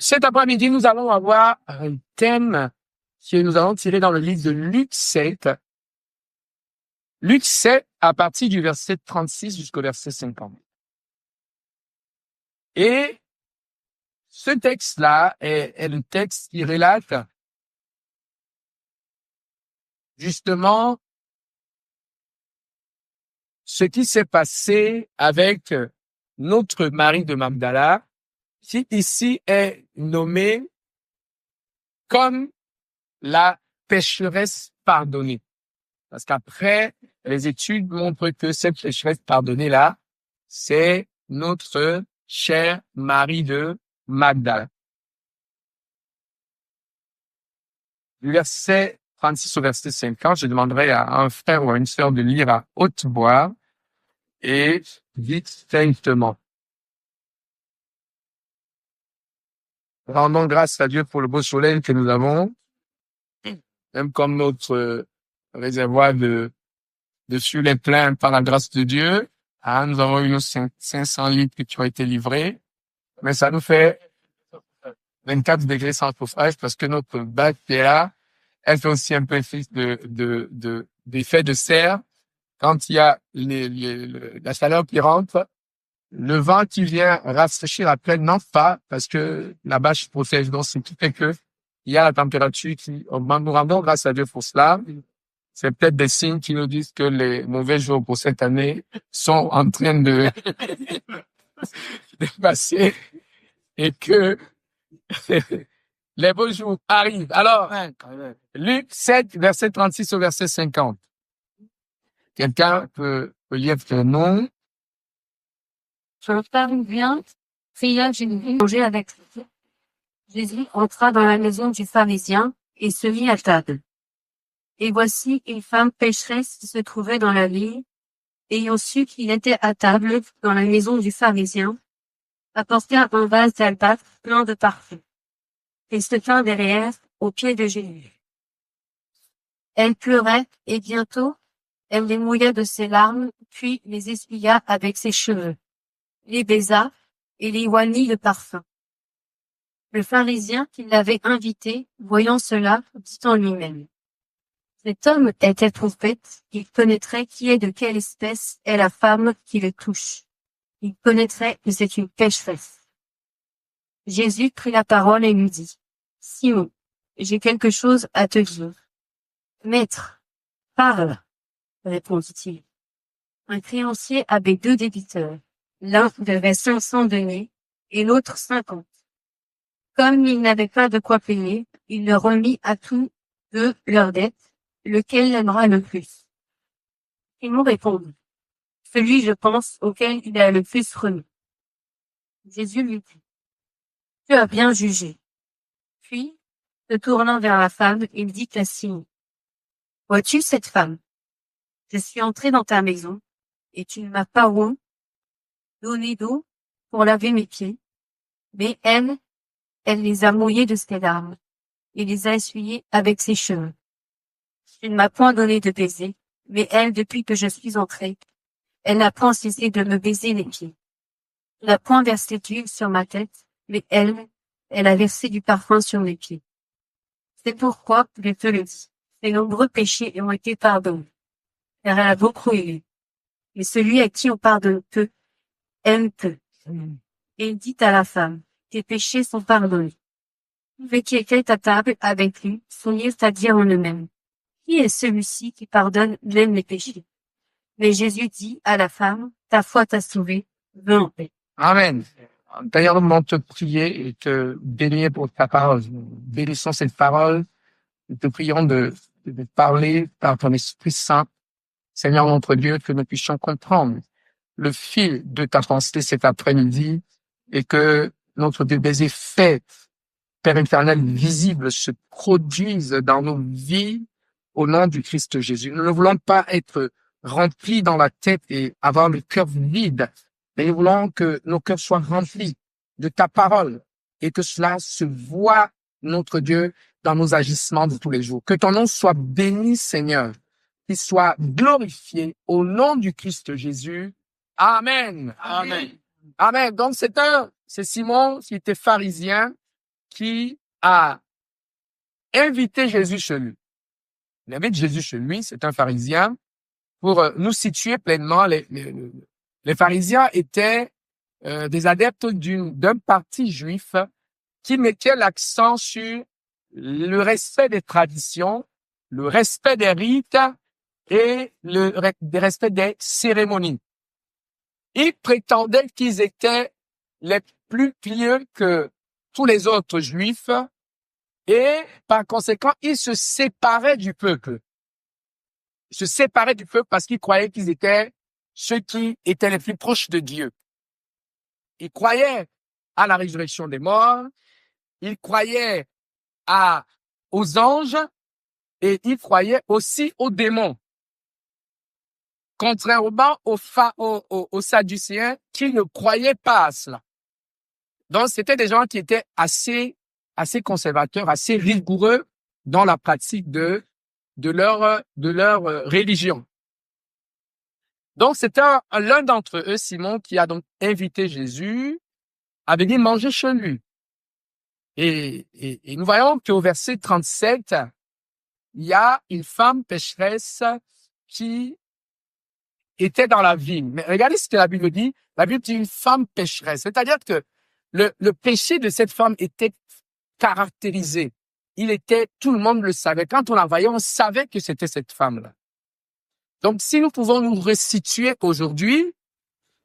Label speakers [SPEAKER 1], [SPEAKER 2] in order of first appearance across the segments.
[SPEAKER 1] cet après-midi, nous allons avoir un thème que nous allons tirer dans le livre de Luc 7. Luc 7, à partir du verset 36 jusqu'au verset 50. Et ce texte-là est le texte qui relate justement ce qui s'est passé avec notre Marie de Magdala, qui ici est nommée comme la pécheresse pardonnée. Parce qu'après, les études montrent que cette pécheresse pardonnée-là, c'est notre chère Marie de Magdala. Du verset 36 au verset 50, je demanderai à un frère ou à une sœur de lire à haute voix et distinctement. Rendons grâce à Dieu pour le beau soleil que nous avons, même comme notre réservoir de fuel est plein par la grâce de Dieu. Ah, nous avons eu nos 500 litres qui ont été livrés, mais ça nous fait 24 degrés sans chauffage parce que notre bac PA, elle fait aussi un peu d'effet de serre. Quand il y a la chaleur qui rentre, le vent qui vient rafraîchir après n'entre pas parce que la bâche protège. Donc, ce qui fait que il y a la température qui augmente. Nous rendons grâce à Dieu pour cela. C'est peut-être des signes qui nous disent que les mauvais jours pour cette année sont en train de passer et que les beaux jours arrivent. Alors, Luc 7, verset 36 au verset 50. Quelqu'un peut lire le nom.
[SPEAKER 2] Sur le pharisien, pria Jésus manger avec lui. Jésus entra dans la maison du pharisien et se mit à table. Et voici une femme pécheresse qui se trouvait dans la ville, ayant su qu'il était à table dans la maison du pharisien, apporta un vase d'albâtre plein de parfum, et se tint derrière, aux pieds de Jésus. Elle pleurait, et bientôt, elle les mouilla de ses larmes, puis les essuya avec ses cheveux, les baisa, et les oignit de parfum. Le pharisien qui l'avait invité, voyant cela, dit en lui-même: cet homme était prophète, il connaîtrait qui est de quelle espèce est la femme qui le touche. Il connaîtrait que c'est une pécheresse. Jésus prit la parole et lui dit: Simon, j'ai quelque chose à te dire. Maître, parle, répondit-il. Un créancier avait 2 débiteurs. L'un devait 500 deniers et l'autre 50. Comme il n'avait pas de quoi payer, il leur remit à tous 2 leurs dettes. Lequel l'aimera le plus? Simon répondit: celui, je pense, auquel il a le plus remis. Jésus lui dit: tu as bien jugé. Puis, se tournant vers la femme, il dit à Simon: vois-tu cette femme? Je suis entré dans ta maison, et tu ne m'as pas donné d'eau pour laver mes pieds, mais elle les a mouillés de ses larmes, et les a essuyés avec ses cheveux. Tu ne m'as point donné de baiser, mais elle, depuis que je suis entré, elle n'a point cessé de me baiser les pieds. Elle n'a point versé d'huile sur ma tête, mais elle a versé du parfum sur mes pieds. C'est pourquoi, je te le dis, ses nombreux péchés ont été pardonnés, car elle a beaucoup aimé. Et celui à qui on pardonne peu, aime peu. Et il dit à la femme: tes péchés sont pardonnés. Ceux qui étaient à table avec lui se mirent à dire en eux-mêmes: qui est celui-ci qui pardonne même les péchés? Mais Jésus dit à la femme: ta foi t'a sauvée, va en paix.
[SPEAKER 1] Amen. D'ailleurs, nous voulons te prier et te bénir pour ta parole. Nous bénissons cette parole. Nous te prions de parler par ton Esprit Saint. Seigneur notre Dieu, que nous puissions comprendre le fil de ta pensée cet après-midi et que notre baiser fait, Père éternel, visible, se produise dans nos vies au nom du Christ Jésus. Nous ne voulons pas être remplis dans la tête et avoir le cœur vide, mais nous voulons que nos cœurs soient remplis de ta parole et que cela se voit, notre Dieu, dans nos agissements de tous les jours. Que ton nom soit béni, Seigneur, qu'il soit glorifié au nom du Christ Jésus. Amen. Amen. Amen. Donc c'est Simon qui était pharisien qui a invité Jésus chez lui. Il invite Jésus chez lui, c'est un pharisien. Pour nous situer pleinement, les pharisiens étaient des adeptes d'un parti juif qui mettait l'accent sur le respect des traditions, le respect des rites et le respect des cérémonies. Ils prétendaient qu'ils étaient les plus pieux que tous les autres juifs et par conséquent, ils se séparaient du peuple. Ils se séparaient du peuple parce qu'ils croyaient qu'ils étaient ceux qui étaient les plus proches de Dieu. Ils croyaient à la résurrection des morts, ils croyaient aux anges et ils croyaient aussi aux démons. Contrairement aux Sadducéens qui ne croyaient pas à cela. Donc, c'était des gens qui étaient assez conservateurs, assez rigoureux dans la pratique de leur religion. Donc, c'était l'un d'entre eux, Simon, qui a donc invité Jésus à venir manger chez lui. Et nous voyons qu'au verset 37, il y a une femme pécheresse qui était dans la ville. Mais regardez ce que la Bible dit. La Bible dit une femme pécheresse. C'est-à-dire que le péché de cette femme était caractérisé. Tout le monde le savait. Quand on la voyait, on savait que c'était cette femme-là. Donc, si nous pouvons nous resituer aujourd'hui,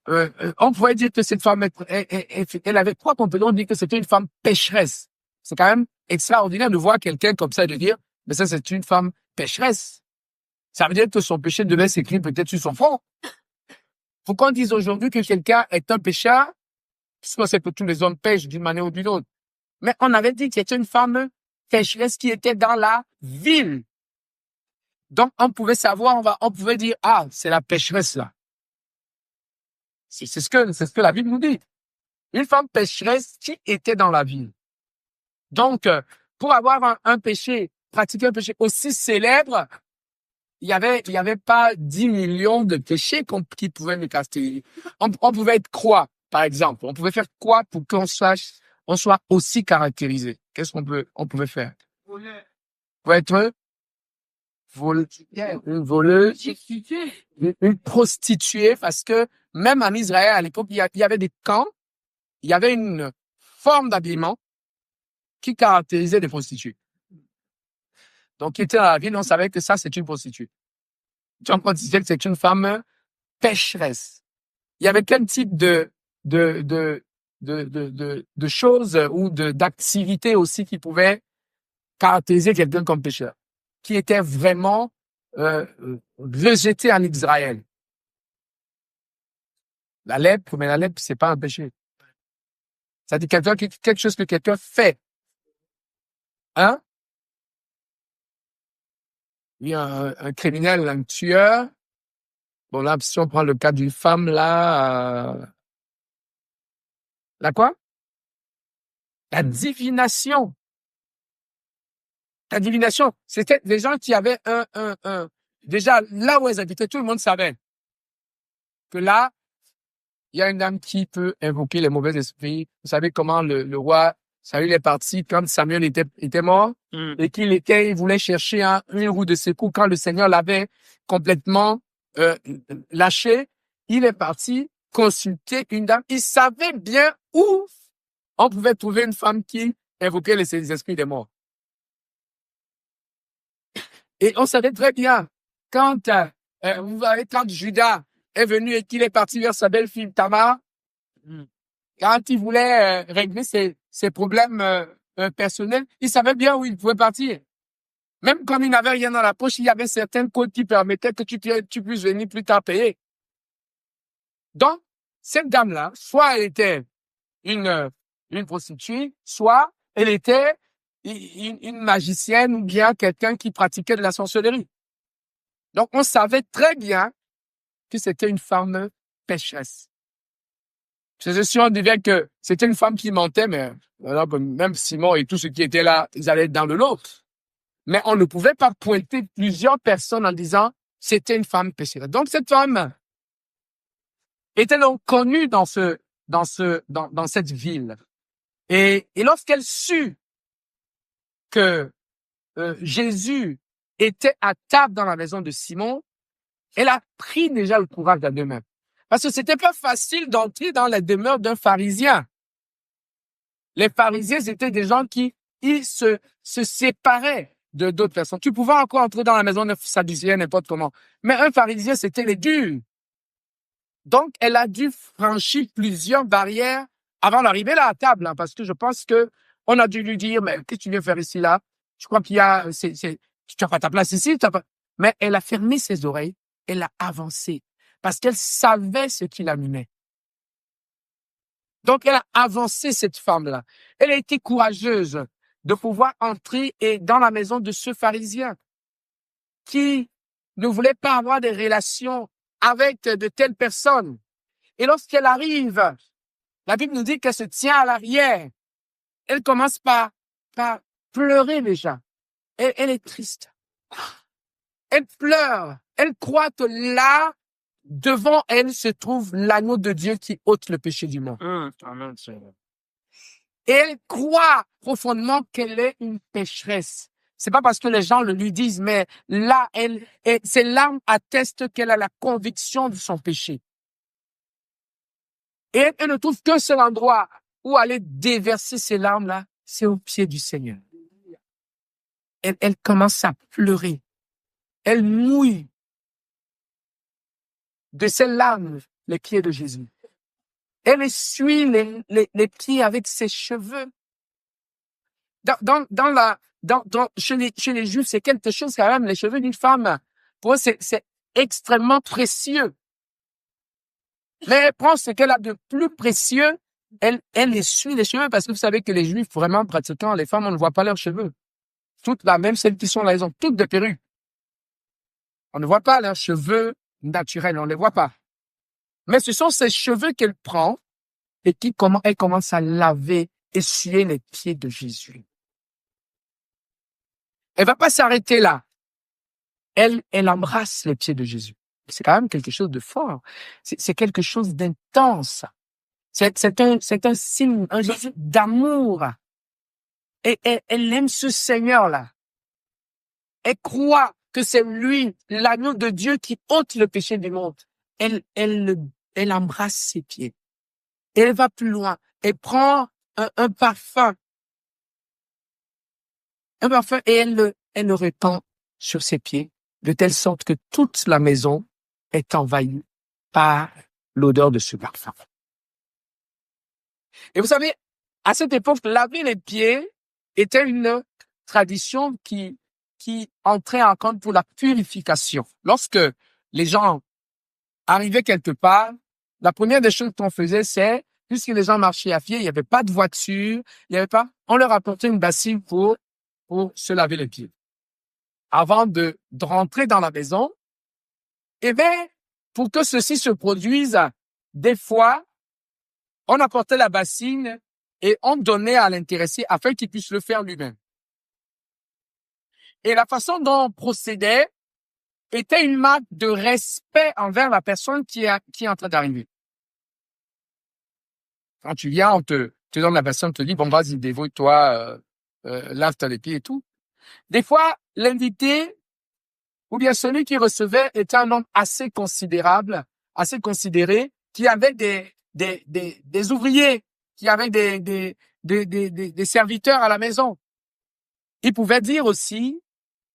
[SPEAKER 1] on pourrait dire que cette femme, elle avait quoi qu'on peut donc dire que c'était une femme pécheresse. C'est quand même extraordinaire de voir quelqu'un comme ça et de dire, mais ça, c'est une femme pécheresse. Ça veut dire que son péché devait s'écrire peut-être sur son front. Faut qu'on dise aujourd'hui que quelqu'un est un pécheur, puisqu'on sait que tous les hommes pêchent d'une manière ou d'une autre. Mais on avait dit que c'était une femme pécheresse qui était dans la ville. Donc, on pouvait savoir, on pouvait dire, ah, c'est la pécheresse, là. C'est ce que la Bible nous dit. Une femme pécheresse qui était dans la ville. Donc, pour avoir un péché, pratiquer un péché aussi célèbre, il y avait pas 10 millions de péchés qui pouvaient nous caster. On pouvait être quoi, par exemple? On pouvait faire quoi pour qu'on soit aussi caractérisé? Qu'est-ce on pouvait faire? Pour être une voleuse, une prostituée, parce que même en Israël, à l'époque, il y avait des camps, il y avait une forme d'habillement qui caractérisait des prostituées. Donc, qui était dans la ville, on savait que ça, c'est une prostituée. Donc, on disait que c'est une femme pécheresse. Il y avait quel type de choses ou d'activités aussi qui pouvaient caractériser quelqu'un comme pécheur, qui était vraiment rejeté en Israël. La lèpre, mais la lèpre, c'est pas un péché. Ça dit quelque chose que quelqu'un fait. Hein? Il y a un criminel, un tueur. Bon, là, si on prend le cas d'une femme, là, la quoi? La divination. La divination, c'était des gens qui avaient déjà, là où elles habitaient, tout le monde savait que là, il y a une dame qui peut invoquer les mauvais esprits. Vous savez comment le roi Saül est parti quand Samuel était mort et il voulait chercher une roue de secours quand le Seigneur l'avait complètement lâché. Il est parti consulter une dame. Il savait bien où on pouvait trouver une femme qui invoquait les esprits des morts. Et on savait très bien quand Judas est venu et qu'il est parti vers sa belle-fille Tamar, quand il voulait régler ses problèmes personnels, il savait bien où il pouvait partir. Même comme il n'avait rien dans la poche, il y avait certains codes qui permettaient que tu puisses venir plus tard payer. Donc, cette dame-là, soit elle était une prostituée, soit elle était une magicienne ou bien quelqu'un qui pratiquait de la sorcellerie. Donc, on savait très bien que c'était une femme pécheresse. C'est sûr, on disait que c'était une femme qui mentait, mais même Simon et tous ceux qui étaient là, ils allaient dans le lot. Mais on ne pouvait pas pointer plusieurs personnes en disant c'était une femme pécheresse. Donc, cette femme était donc connue dans cette ville. Et lorsqu'elle sut que Jésus était à table dans la maison de Simon, elle a pris déjà le courage à deux-mêmes. Parce que c'était pas facile d'entrer dans la demeure d'un pharisien. Les pharisiens, c'était des gens qui ils se séparaient de d'autres personnes. Tu pouvais encore entrer dans la maison d'un sadducéen n'importe comment. Mais un pharisien, c'était les durs. Donc, elle a dû franchir plusieurs barrières avant d'arriver là à table, hein, parce que je pense que on a dû lui dire, mais qu'est-ce que tu viens faire ici, là? Je crois qu'il y a, tu n'as pas ta place ici, Mais elle a fermé ses oreilles, elle a avancé, parce qu'elle savait ce qui l'amenait. Donc, elle a avancé, cette femme-là. Elle a été courageuse de pouvoir entrer dans la maison de ce pharisien qui ne voulait pas avoir des relations avec de telles personnes. Et lorsqu'elle arrive, la Bible nous dit qu'elle se tient à l'arrière. Elle commence par pleurer déjà. Elle est triste. Elle pleure. Elle croit que là, devant elle, se trouve l'agneau de Dieu qui ôte le péché du monde. Et elle croit profondément qu'elle est une pécheresse. C'est pas parce que les gens le lui disent, mais là, ses larmes attestent qu'elle a la conviction de son péché. Et elle ne trouve qu'un seul endroit où aller déverser ses larmes-là, c'est au pied du Seigneur. Elle commence à pleurer. Elle mouille de ses larmes les pieds de Jésus. Elle essuie les pieds avec ses cheveux. Chez les Juifs, c'est quelque chose quand même, les cheveux d'une femme, pour eux, c'est extrêmement précieux. Mais elle prend ce qu'elle a de plus précieux, elle essuie les cheveux, parce que vous savez que les Juifs, vraiment pratiquant, les femmes, on ne voit pas leurs cheveux. Toutes là, même celles qui sont là, elles ont toutes des perruques. On ne voit pas leurs cheveux naturels, on ne les voit pas. Mais ce sont ces cheveux qu'elle prend et elle commence à laver, essuyer les pieds de Jésus. Elle va pas s'arrêter là. Elle embrasse les pieds de Jésus. C'est quand même quelque chose de fort. C'est quelque chose d'intense. C'est un signe, un geste d'amour. Et elle aime ce Seigneur-là. Elle croit que c'est lui, l'agneau de Dieu qui ôte le péché du monde. Elle embrasse ses pieds. Et elle va plus loin. Elle prend un parfum. Un parfum et elle le répand sur ses pieds, de telle sorte que toute la maison est envahie par l'odeur de ce parfum. Et vous savez, à cette époque, laver les pieds était une tradition qui entrait en compte pour la purification. Lorsque les gens arrivaient quelque part, la première des choses qu'on faisait, c'est, puisque les gens marchaient à pied, il n'y avait pas de voiture, on leur apportait une bassine pour se laver les pieds. Avant de rentrer dans la maison, et bien, pour que ceci se produise, des fois, on apportait la bassine et on donnait à l'intéressé afin qu'il puisse le faire lui-même. Et la façon dont on procédait était une marque de respect envers la personne qui est en train d'arriver. Quand tu viens, on te donne la bassine, on te dit, bon, vas-y, débrouille-toi, lave-toi les pieds et tout. Des fois, l'invité, ou bien celui qui recevait, était un homme assez considérable, assez considéré, qui avait des ouvriers, qui avait des serviteurs à la maison. Il pouvait dire aussi,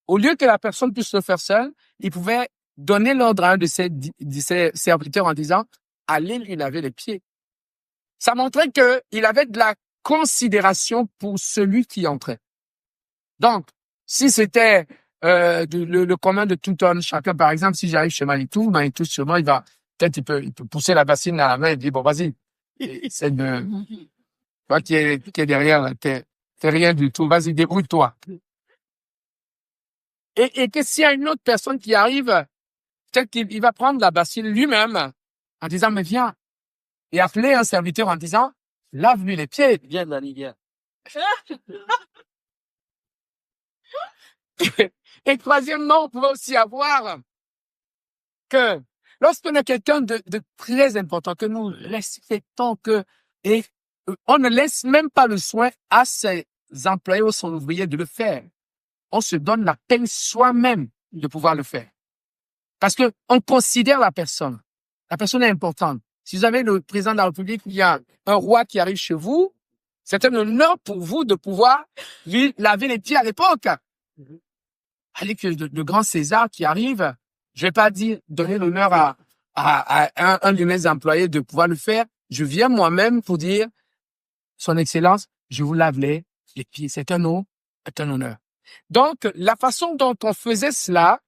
[SPEAKER 1] au lieu que la personne puisse le faire seule, il pouvait donner l'ordre à un de ses serviteurs en disant, allez lui laver les pieds. Ça montrait qu'il avait de la considération pour celui qui entrait. Donc, si c'était le commun de tout homme, chacun, par exemple, si j'arrive chez Manitou sûrement, peut-être il peut pousser la bassine dans la main et dire, bon, vas-y, toi qui es derrière, là, t'es rien du tout, vas-y, débrouille-toi. Et que s'il y a une autre personne qui arrive, peut-être qu'il va prendre la bassine lui-même en disant, mais viens, et appeler un serviteur en disant, lave-lui les pieds.
[SPEAKER 3] Viens, Dani, viens.
[SPEAKER 1] Et troisièmement, on pouvait aussi avoir que lorsqu'on a quelqu'un de très important, que nous respectons, et on ne laisse même pas le soin à ses employés ou son ouvrier de le faire. On se donne la peine soi-même de pouvoir le faire. Parce que on considère la personne. La personne est importante. Si vous avez le président de la République, il y a un roi qui arrive chez vous, c'est un honneur pour vous de pouvoir lui laver les pieds à l'époque. Allez, que le grand César qui arrive, je vais pas dire donner l'honneur à un de mes employés de pouvoir le faire. Je viens moi-même pour dire, Son Excellence, je vous lave les pieds. C'est un honneur. Donc, la façon dont on faisait cela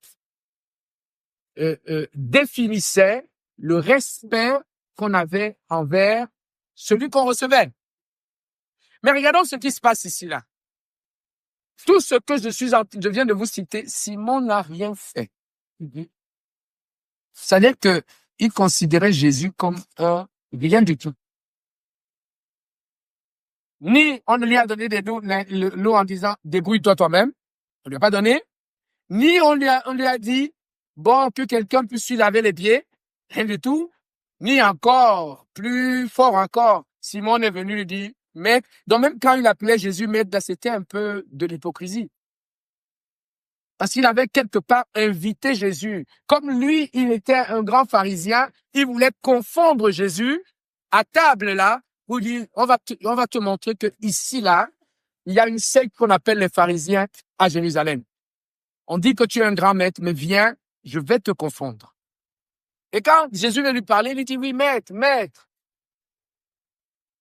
[SPEAKER 1] définissait le respect qu'on avait envers celui qu'on recevait. Mais regardons ce qui se passe ici, là. Tout ce que je viens de vous citer, Simon n'a rien fait. C'est-à-dire que il considérait Jésus comme rien du tout. Ni on ne lui a donné l'eau en disant débrouille-toi toi-même, on lui a pas donné. Ni on lui a dit bon que quelqu'un puisse lui laver les pieds, rien du tout. Ni encore plus fort encore, Simon est venu lui dire maître. Donc même quand il appelait Jésus maître, là c'était un peu de l'hypocrisie. Parce qu'il avait quelque part invité Jésus. Comme lui, il était un grand pharisien, il voulait confondre Jésus à table là, pour dire, on va te montrer que ici là, il y a une secte qu'on appelle les pharisiens à Jérusalem. On dit que tu es un grand maître, mais viens, je vais te confondre. Et quand Jésus veut lui parler, il dit, oui, maître.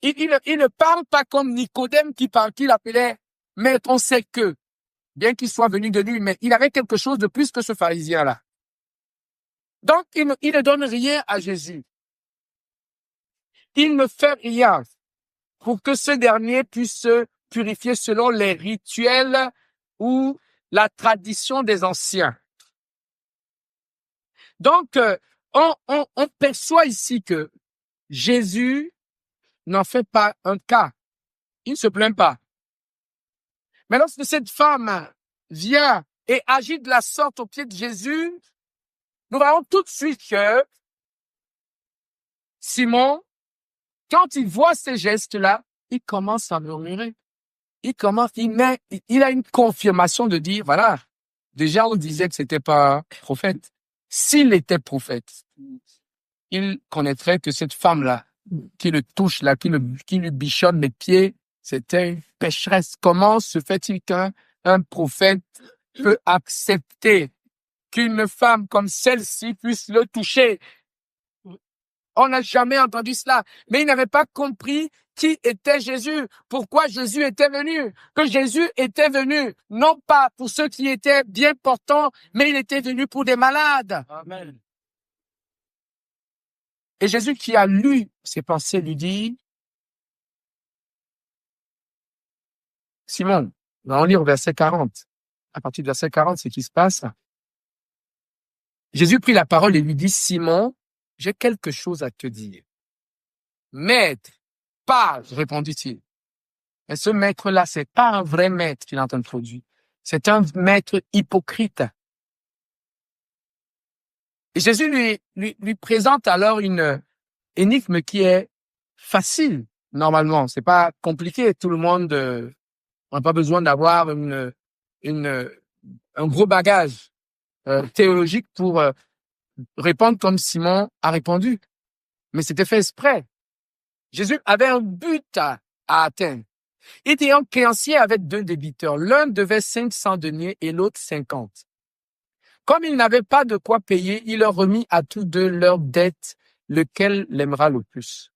[SPEAKER 1] Il ne parle pas comme Nicodème qui l'appelait maître, on sait que. Bien qu'il soit venu de lui, mais il avait quelque chose de plus que ce pharisien-là. Donc, il ne donne rien à Jésus. Il ne fait rien pour que ce dernier puisse se purifier selon les rituels ou la tradition des anciens. Donc, on perçoit ici que Jésus n'en fait pas un cas. Il ne se plaint pas. Mais lorsque cette femme vient et agit de la sorte au pied de Jésus, nous voyons tout de suite que Simon, quand il voit ces gestes-là, il commence à murmurer. Il a une confirmation de dire, voilà, déjà on disait que c'était pas prophète. S'il était prophète, il connaîtrait que cette femme-là, qui le touche là, qui lui bichonne les pieds, c'était une pécheresse. Comment se fait-il qu'un prophète peut accepter qu'une femme comme celle-ci puisse le toucher? On n'a jamais entendu cela. Mais il n'avait pas compris qui était Jésus, pourquoi Jésus était venu. Que Jésus était venu, non pas pour ceux qui étaient bien portants, mais il était venu pour des malades. Amen. Et Jésus qui a lu ses pensées lui dit, Simon, on va lire au verset 40. À partir du verset 40, c'est ce qui se passe. Jésus prit la parole et lui dit, Simon, j'ai quelque chose à te dire. Maître, parle, répondit-il. Et ce maître-là, c'est pas un vrai maître qu'il est en train de produire. C'est un maître hypocrite. Et Jésus lui présente alors une énigme qui est facile, normalement. C'est pas compliqué. Tout le monde, on n'a pas besoin d'avoir un gros bagage théologique pour répondre comme Simon a répondu. Mais c'était fait exprès. Jésus avait un but à atteindre. Il était un créancier avec 2 débiteurs. L'un devait 500 deniers et l'autre 50. Comme il n'avait pas de quoi payer, il leur remit à tous 2 leurs dettes, lequel l'aimera le plus.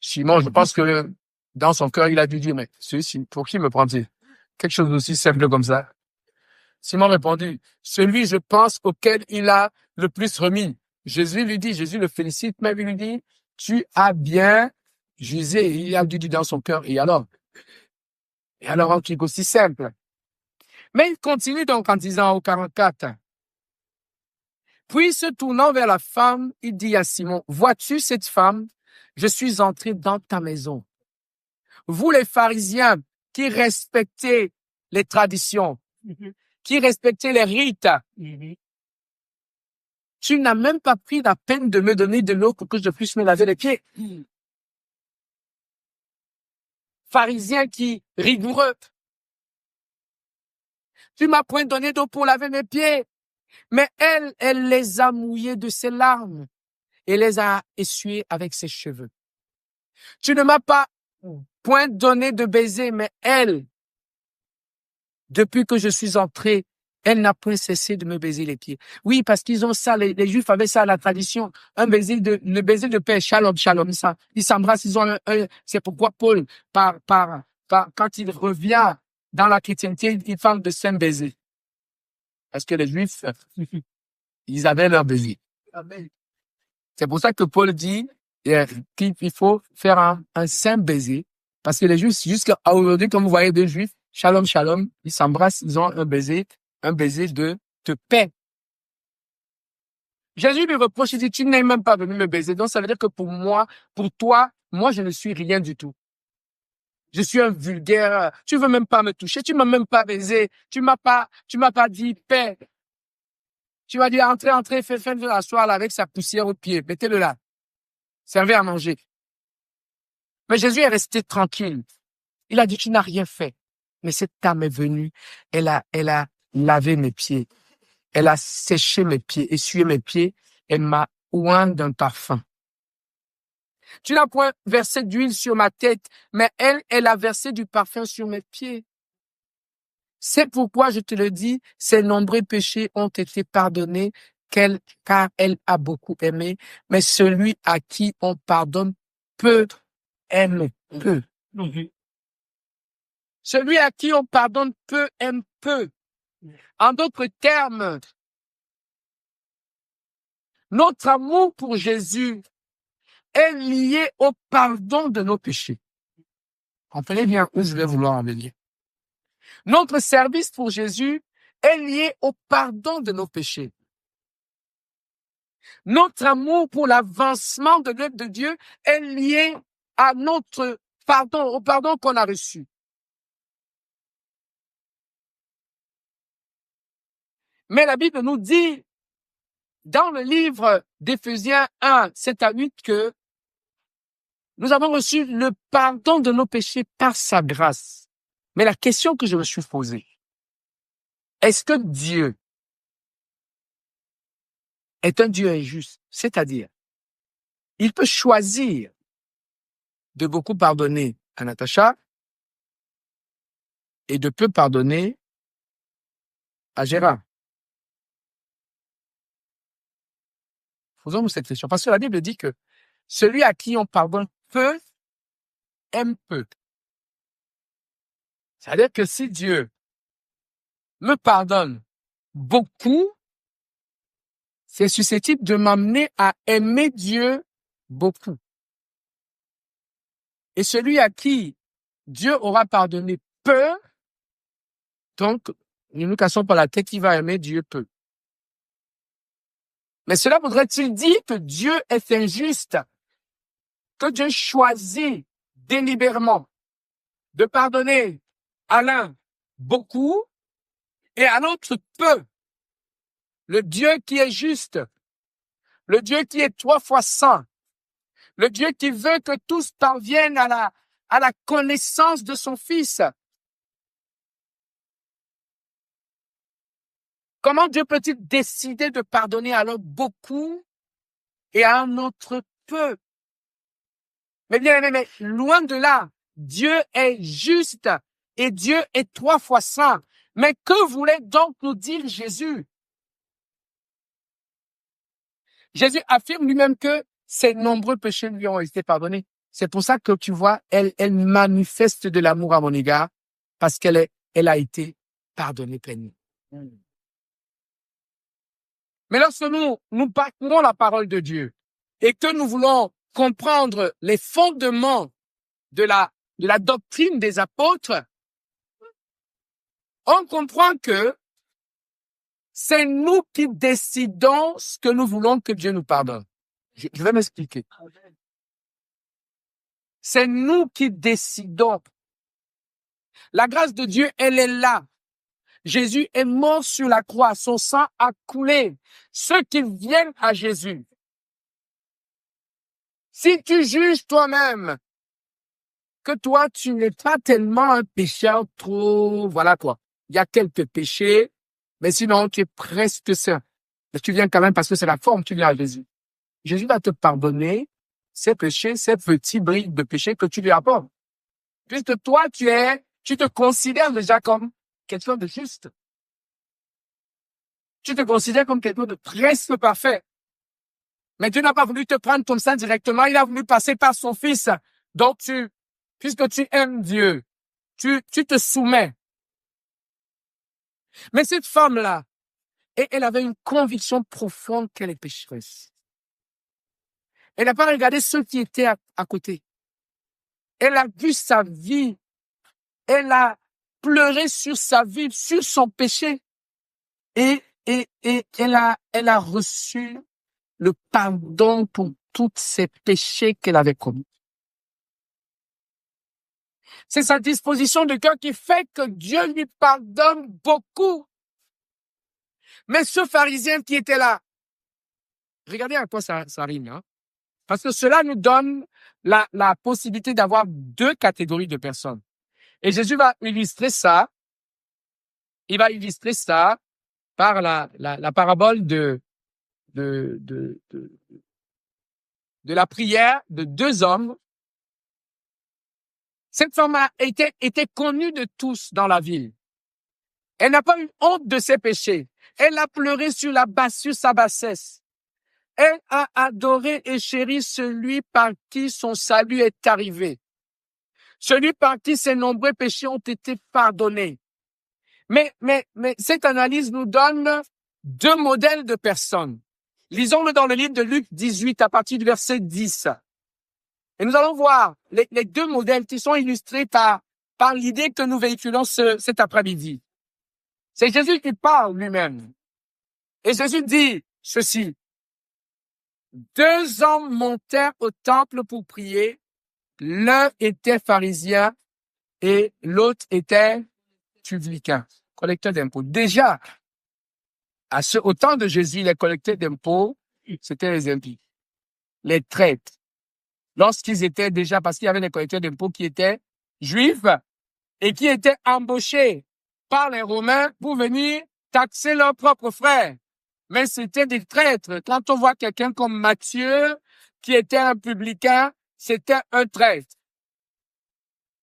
[SPEAKER 1] Simon, je pense que dans son cœur, il a dû dire, mais celui-ci, pour qui me prend-il? Quelque chose d'aussi simple comme ça. Simon répondit, celui, je pense, auquel il a le plus remis. Jésus le félicite, mais il lui dit, tu as bien jugé. Il a dû dire dans son cœur, et alors, un truc aussi simple. Mais il continue donc en disant au 44, puis se tournant vers la femme, il dit à Simon, vois-tu cette femme? Je suis entré dans ta maison. Vous les pharisiens qui respectez les traditions, qui respectez les rites, tu n'as même pas pris la peine de me donner de l'eau pour que je puisse me laver les pieds. pharisien qui rigoureux. Tu m'as point donné d'eau pour laver mes pieds. Mais elle les a mouillés de ses larmes et les a essuyés avec ses cheveux. Tu ne m'as pas point donné de baiser, mais elle, depuis que je suis entré, elle n'a point cessé de me baiser les pieds. Oui, parce qu'ils ont ça, les Juifs avaient ça à la tradition, le baiser de paix, shalom, shalom, ça. Ils s'embrassent, ils ont c'est pourquoi Paul, quand il revient dans la chrétienté, il parle de saint baiser. Parce que les Juifs, ils avaient leur baiser. C'est pour ça que Paul dit qu'il faut faire un saint baiser. Parce que les Juifs, jusqu'à aujourd'hui, comme vous voyez deux Juifs, shalom, shalom, ils s'embrassent, ils ont un baiser de paix. Jésus lui reproche, il dit, tu n'es même pas venu me baiser. Donc, ça veut dire que pour toi, moi, je ne suis rien du tout. Je suis un vulgaire. Tu veux même pas me toucher. Tu m'as même pas baisé. Tu m'as pas dit paix. Tu m'as dit, entrez, faites-le asseoir là avec sa poussière aux pieds. Mettez-le là. Servez à manger. Mais Jésus est resté tranquille. Il a dit, tu n'as rien fait. Mais cette dame est venue. Elle a lavé mes pieds. Elle a séché mes pieds, essuyé mes pieds. Elle m'a oint d'un parfum. Tu n'as point versé d'huile sur ma tête, mais elle a versé du parfum sur mes pieds. C'est pourquoi je te le dis, ses nombreux péchés ont été pardonnés, car elle a beaucoup aimé, mais celui à qui on pardonne peu aime peu. Celui à qui on pardonne peu aime peu. En d'autres termes, notre amour pour Jésus est lié au pardon de nos péchés. Comprenez bien où je vais vouloir en venir. Notre service pour Jésus est lié au pardon de nos péchés. Notre amour pour l'avancement de l'œuvre de Dieu est lié à notre pardon, au pardon qu'on a reçu. Mais la Bible nous dit, dans le livre d'Éphésiens 1, 7 à 8, que nous avons reçu le pardon de nos péchés par sa grâce. Mais la question que je me suis posée, est-ce que Dieu est un Dieu injuste? C'est-à-dire, il peut choisir de beaucoup pardonner à Natacha et de peu pardonner à Gérard. Posons-nous cette question. Parce que la Bible dit que celui à qui on pardonne peu aime peu. C'est-à-dire que si Dieu me pardonne beaucoup, c'est susceptible de m'amener à aimer Dieu beaucoup. Et celui à qui Dieu aura pardonné peu, donc, ne nous cassons pas la tête, il va aimer Dieu peu. Mais cela voudrait-il dire que Dieu est injuste, que Dieu choisit délibérément de pardonner à l'un beaucoup et à l'autre peu? Le Dieu qui est juste, le Dieu qui est 3 fois saint, le Dieu qui veut que tous parviennent à la connaissance de son Fils. Comment Dieu peut-il décider de pardonner à l'autre beaucoup et à un autre peu? Mais bien aimé, mais loin de là, Dieu est juste et Dieu est 3 fois saint. Mais que voulait donc nous dire Jésus? Jésus affirme lui-même que ses nombreux péchés lui ont été pardonnés. C'est pour ça que tu vois, elle manifeste de l'amour à mon égard parce qu'elle a été pardonnée pleinement. Mais lorsque nous parcourons la parole de Dieu et que nous voulons comprendre les fondements de la doctrine des apôtres, on comprend que c'est nous qui décidons ce que nous voulons que Dieu nous pardonne. Je vais m'expliquer. C'est nous qui décidons. La grâce de Dieu, elle est là. Jésus est mort sur la croix. Son sang a coulé. Ceux qui viennent à Jésus, si tu juges toi-même que toi, tu n'es pas tellement un pécheur trop, voilà quoi. Il y a quelques péchés, mais sinon, tu es presque saint. Mais tu viens quand même parce que c'est la forme, tu viens à Jésus. Jésus va te pardonner ces péchés, ces petits bribes de péché que tu lui apportes. Puisque toi, tu te considères déjà comme quelqu'un de juste. Tu te considères comme quelqu'un de presque parfait. Mais Dieu n'a pas voulu te prendre comme ça directement, il a voulu passer par son Fils. Donc puisque tu aimes Dieu, tu te soumets. Mais cette femme-là, elle avait une conviction profonde qu'elle est pécheresse. Elle n'a pas regardé ceux qui étaient à côté. Elle a vu sa vie. Elle a pleuré sur sa vie, sur son péché. Et elle a reçu le pardon pour tous ses péchés qu'elle avait commis. C'est sa disposition de cœur qui fait que Dieu lui pardonne beaucoup. Mais ce pharisien qui était là, regardez à quoi ça rime, hein? Parce que cela nous donne la possibilité d'avoir deux catégories de personnes. Et Jésus va illustrer ça. Il va illustrer ça par la parabole de la prière de deux hommes. Cette femme était connue de tous dans la ville. Elle n'a pas eu honte de ses péchés. Elle a pleuré sur sa bassesse. Elle a adoré et chéri celui par qui son salut est arrivé. Celui par qui ses nombreux péchés ont été pardonnés. Mais cette analyse nous donne deux modèles de personnes. Lisons-le dans le livre de Luc 18 à partir du verset 10. Et nous allons voir les deux modèles qui sont illustrés par l'idée que nous véhiculons cet après-midi. C'est Jésus qui parle lui-même. Et Jésus dit ceci. Deux hommes montèrent au temple pour prier. L'un était pharisien et l'autre était publicain, collecteur d'impôts. Déjà, au temps de Jésus, les collecteurs d'impôts, c'était les impies, les traîtres. Lorsqu'ils étaient déjà, parce qu'il y avait des collecteurs d'impôts qui étaient juifs et qui étaient embauchés par les Romains pour venir taxer leurs propres frères. Mais c'était des traîtres. Quand on voit quelqu'un comme Matthieu, qui était un publicain, c'était un traître.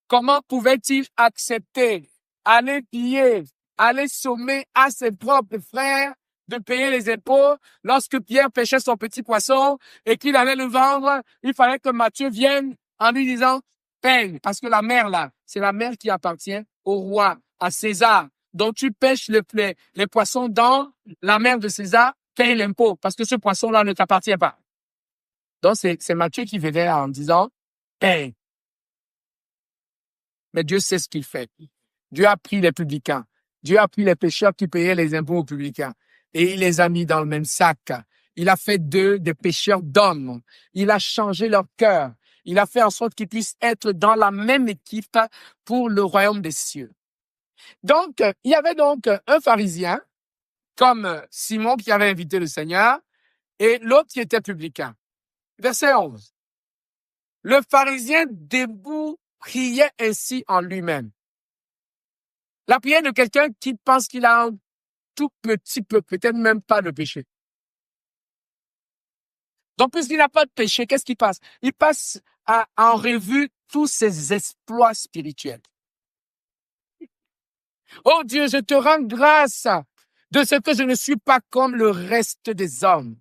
[SPEAKER 1] Comment pouvait-il accepter, aller piller, aller sommer à ses propres frères de payer les impôts lorsque Pierre pêchait son petit poisson et qu'il allait le vendre? Il fallait que Matthieu vienne en lui disant « paye », parce que la mer là, c'est la mer qui appartient au roi, à César. Donc tu pêches les poissons dans la mer de César, paye l'impôt, parce que ce poisson-là ne t'appartient pas. Donc c'est Matthieu qui venait en disant « paye ». Mais Dieu sait ce qu'il fait. Dieu a pris les publicains. Dieu a pris les pécheurs qui payaient les impôts aux publicains. Et il les a mis dans le même sac. Il a fait d'eux des pécheurs d'hommes. Il a changé leur cœur. Il a fait en sorte qu'ils puissent être dans la même équipe pour le royaume des cieux. Donc, il y avait donc un pharisien, comme Simon qui avait invité le Seigneur, et l'autre qui était publicain. Verset 11. Le pharisien debout priait ainsi en lui-même. La prière de quelqu'un qui pense qu'il a un tout petit peu, peut-être même pas de péché. Donc, puisqu'il n'a pas de péché, qu'est-ce qu'il passe? Il passe en revue tous ses exploits spirituels. Oh Dieu, je te rends grâce de ce que je ne suis pas comme le reste des hommes,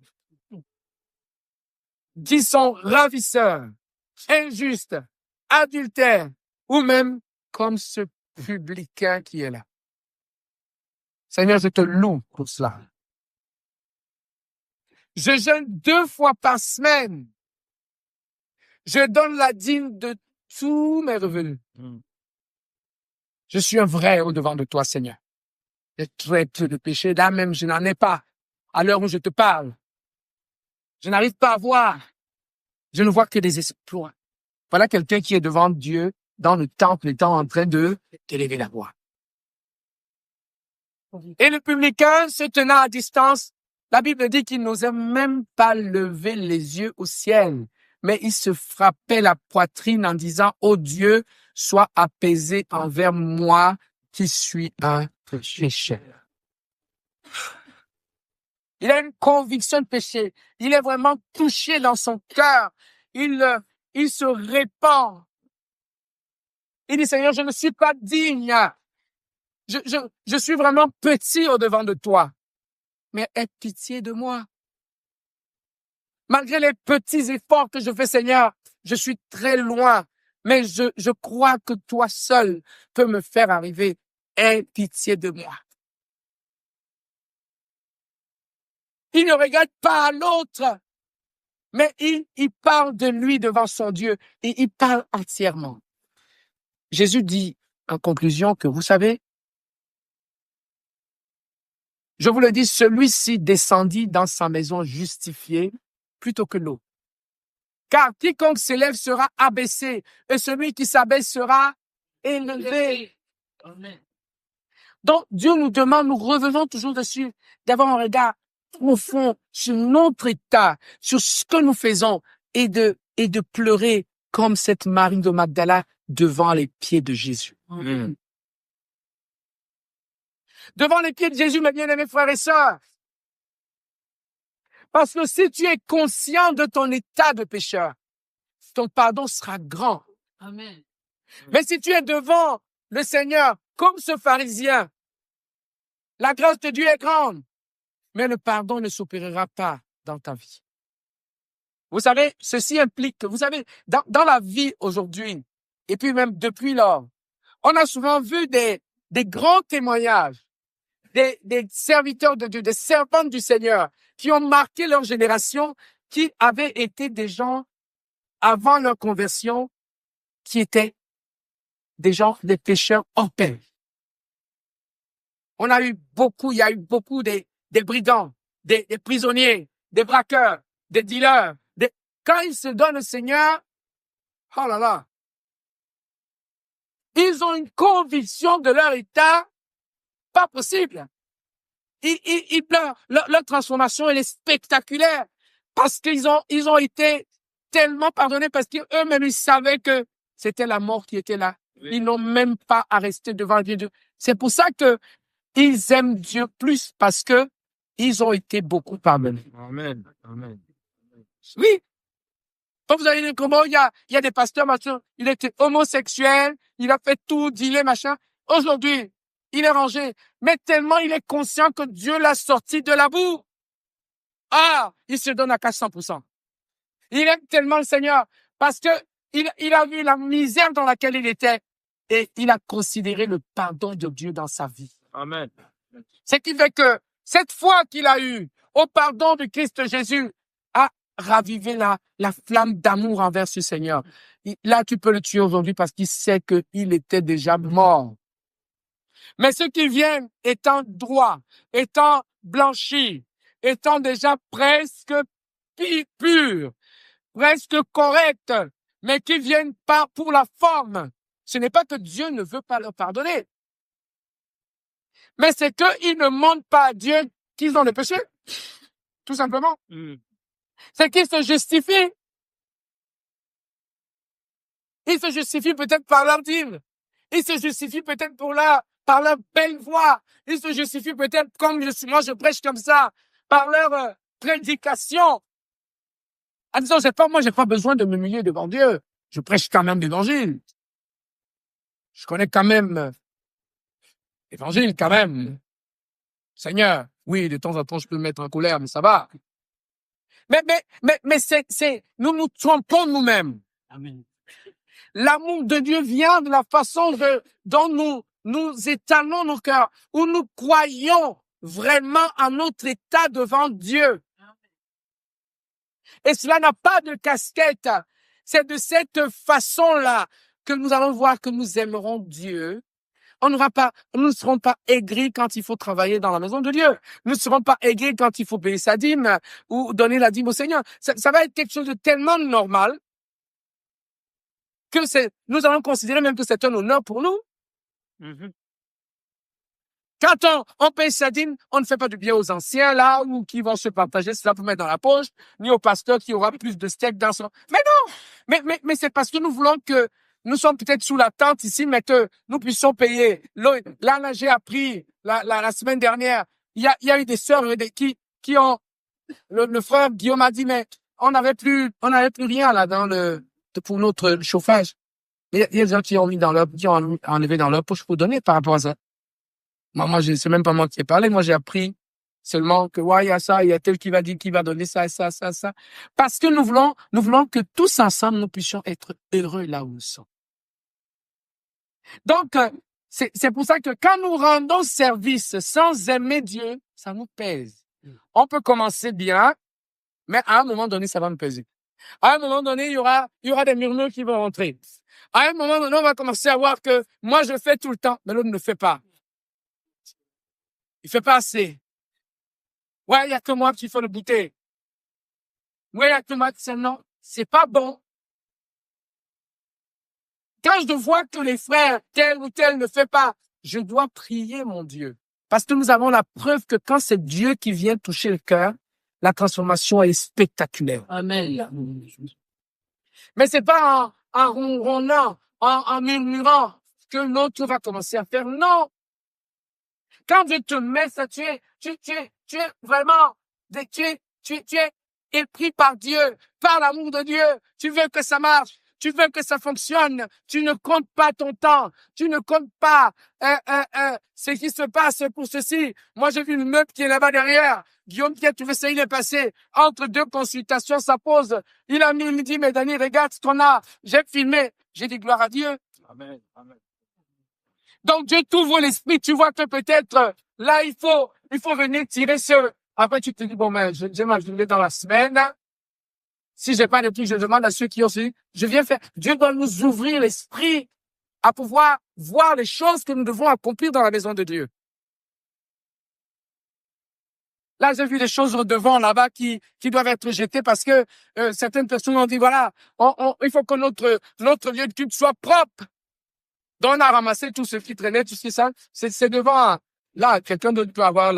[SPEAKER 1] qui sont ravisseurs, injustes, adultères, ou même comme ce publicain qui est là. Seigneur, je te loue pour cela. Je jeûne 2 fois par semaine. Je donne la dîme de tous mes revenus. Je suis un vrai au-devant de toi, Seigneur. J'ai très peu de péché. Là même, je n'en ai pas. À l'heure où je te parle, je n'arrive pas à voir. Je ne vois que des exploits. Voilà quelqu'un qui est devant Dieu dans le temple, étant en train de t'élever la voix. Et le publicain, se tenant à distance, la Bible dit qu'il n'osait même pas lever les yeux au ciel, mais il se frappait la poitrine en disant, « Oh Dieu, sois apaisé envers moi qui suis un pécheur. » Il a une conviction de péché. Il est vraiment touché dans son cœur. Il se répand. Il dit, Seigneur, je ne suis pas digne. Je suis vraiment petit au-devant de toi. Mais aie pitié de moi. Malgré les petits efforts que je fais, Seigneur, je suis très loin. Mais je crois que toi seul peux me faire arriver. Aie pitié de moi. Il ne regarde pas à l'autre, mais il parle de lui devant son Dieu et il parle entièrement. Jésus dit en conclusion que, vous savez, je vous le dis, celui-ci descendit dans sa maison justifié plutôt que l'autre. Car quiconque s'élève sera abaissé et celui qui s'abaisse sera élevé. Amen. Donc, Dieu nous demande, nous revenons toujours dessus, d'avoir un regard profond sur notre état, sur ce que nous faisons et de pleurer comme cette Marie de Magdala devant les pieds de Jésus. Amen. Devant les pieds de Jésus, mes bien-aimés frères et sœurs. Parce que si tu es conscient de ton état de pécheur, ton pardon sera grand. Amen. Mais si tu es devant le Seigneur comme ce pharisien, la grâce de Dieu est grande, mais le pardon ne s'opérera pas dans ta vie. Vous savez, ceci implique que, vous savez, dans la vie aujourd'hui, et puis même depuis lors, on a souvent vu des grands témoignages, des serviteurs de Dieu, des servantes du Seigneur, qui ont marqué leur génération, qui avaient été des gens, avant leur conversion, qui étaient des gens, des pécheurs hors pair. Il y a eu beaucoup des brigands, des prisonniers, des braqueurs, des dealers. Quand ils se donnent au Seigneur, oh là là, ils ont une conviction de leur état pas possible. Ils pleurent. Leur transformation, elle est spectaculaire parce qu'ils ont été tellement pardonnés parce qu'eux-mêmes, ils savaient que c'était la mort qui était là. Oui. Ils n'ont même pas à rester devant Dieu. C'est pour ça que ils aiment Dieu plus parce que ils ont été beaucoup pardonnés.
[SPEAKER 3] Amen. Amen.
[SPEAKER 1] Oui. Quand vous allez dire comment il y a des pasteurs, machin, il était homosexuel, il a fait tout, dealer, machin. Aujourd'hui, il est rangé. Mais tellement il est conscient que Dieu l'a sorti de la boue. Ah, il se donne à 400%. Il aime tellement le Seigneur parce que il a vu la misère dans laquelle il était et il a considéré le pardon de Dieu dans sa vie.
[SPEAKER 3] Amen.
[SPEAKER 1] Ce qui fait que cette foi qu'il a eue au pardon de Christ Jésus a ravivé la flamme d'amour envers ce Seigneur. Là, tu peux le tuer aujourd'hui parce qu'il sait qu'il était déjà mort. Mais ceux qui viennent étant droits, étant blanchis, étant déjà presque purs, presque corrects, mais qui viennent pas pour la forme, ce n'est pas que Dieu ne veut pas leur pardonner. Mais c'est qu'ils ne montrent pas à Dieu qu'ils ont le péché. Tout simplement. C'est qu'ils se justifient. Ils se justifient peut-être par leur dîme. Ils se justifient peut-être par leur belle voix. Ils se justifient peut-être comme moi je prêche comme ça, par leur prédication. En disant, moi j'ai pas besoin de m'humilier devant Dieu. Je prêche quand même l'évangile. Je connais quand même l'évangile quand même. Seigneur, oui, de temps en temps je peux me mettre en colère, mais ça va. Mais nous nous trompons nous-mêmes. Amen. L'amour de Dieu vient de la façon dont nous étalons nos cœurs, où nous croyons vraiment à notre état devant Dieu. Et cela n'a pas de casquette. C'est de cette façon-là que nous allons voir que nous aimerons Dieu. Nous ne serons pas aigris quand il faut travailler dans la maison de Dieu. Nous ne serons pas aigris quand il faut payer sa dîme ou donner la dîme au Seigneur. Ça va être quelque chose de tellement normal que nous allons considérer même que c'est un honneur pour nous. Quand on paye sa dîme, on ne fait pas du bien aux anciens, là, ou qui vont se partager cela pour mettre dans la poche, ni au pasteur qui aura plus de steak dans son... Mais non! Mais c'est parce que nous voulons que nous sommes peut-être sous la tente ici, mais que nous puissions payer. Là, j'ai appris, la semaine dernière, il y a eu des sœurs qui ont... Le frère Guillaume a dit, mais on n'avait plus rien là pour notre chauffage. Il y a des gens qui ont enlevé dans leur poche pour donner par rapport à ça. Moi, c'est même pas moi qui ai parlé. Moi, j'ai appris seulement que, ouais, il y a ça, il y a tel qui va dire qui va donner ça, ça, ça, ça. Parce que nous voulons que tous ensemble, nous puissions être heureux là où nous sommes. Donc, c'est pour ça que quand nous rendons service sans aimer Dieu, ça nous pèse. On peut commencer bien, mais à un moment donné, ça va me peser. À un moment donné, il y aura des murmures qui vont rentrer. À un moment donné, on va commencer à voir que moi, je fais tout le temps, mais l'autre ne fait pas. Il fait pas assez. Ouais, il y a que moi qui fais le goûter. Ouais, il y a que moi qui sais non. C'est pas bon. Quand je vois que les frères, tel ou tel ne fait pas, je dois prier mon Dieu. Parce que nous avons la preuve que quand c'est Dieu qui vient toucher le cœur, la transformation est spectaculaire.
[SPEAKER 2] Amen.
[SPEAKER 1] Mais c'est pas en ronronnant, en murmurant que l'autre va commencer à faire. Non. Quand Dieu te met ça, tu es vraiment, tu es épris par Dieu, par l'amour de Dieu. Tu veux que ça marche. Tu veux que ça fonctionne. Tu ne comptes pas ton temps. Tu ne comptes pas ce qui se passe pour ceci. Moi, j'ai vu une meuf qui est là-bas derrière. Guillaume qui a trouvé ça, il est passé. Entre deux consultations, ça pose. Il me dit, mais Dani, regarde ce qu'on a. J'ai filmé. J'ai dit gloire à Dieu. Amen. Amen. Donc, Dieu t'ouvre l'esprit. Tu vois que peut-être, là, il faut venir tirer ce... Après, tu te dis, bon, mais j'ai ma journée dans la semaine. Si j'ai pas de trucs, je demande à ceux qui ont su. Je viens faire. Dieu doit nous ouvrir l'esprit à pouvoir voir les choses que nous devons accomplir dans la maison de Dieu. Là, j'ai vu des choses devant là-bas qui doivent être jetées parce que certaines personnes ont dit, voilà, il faut que notre lieu de culte soit propre. Donc, on a ramassé tout ce qui traînait, tout ce qui ça. C'est devant, là, quelqu'un d'autre peut avoir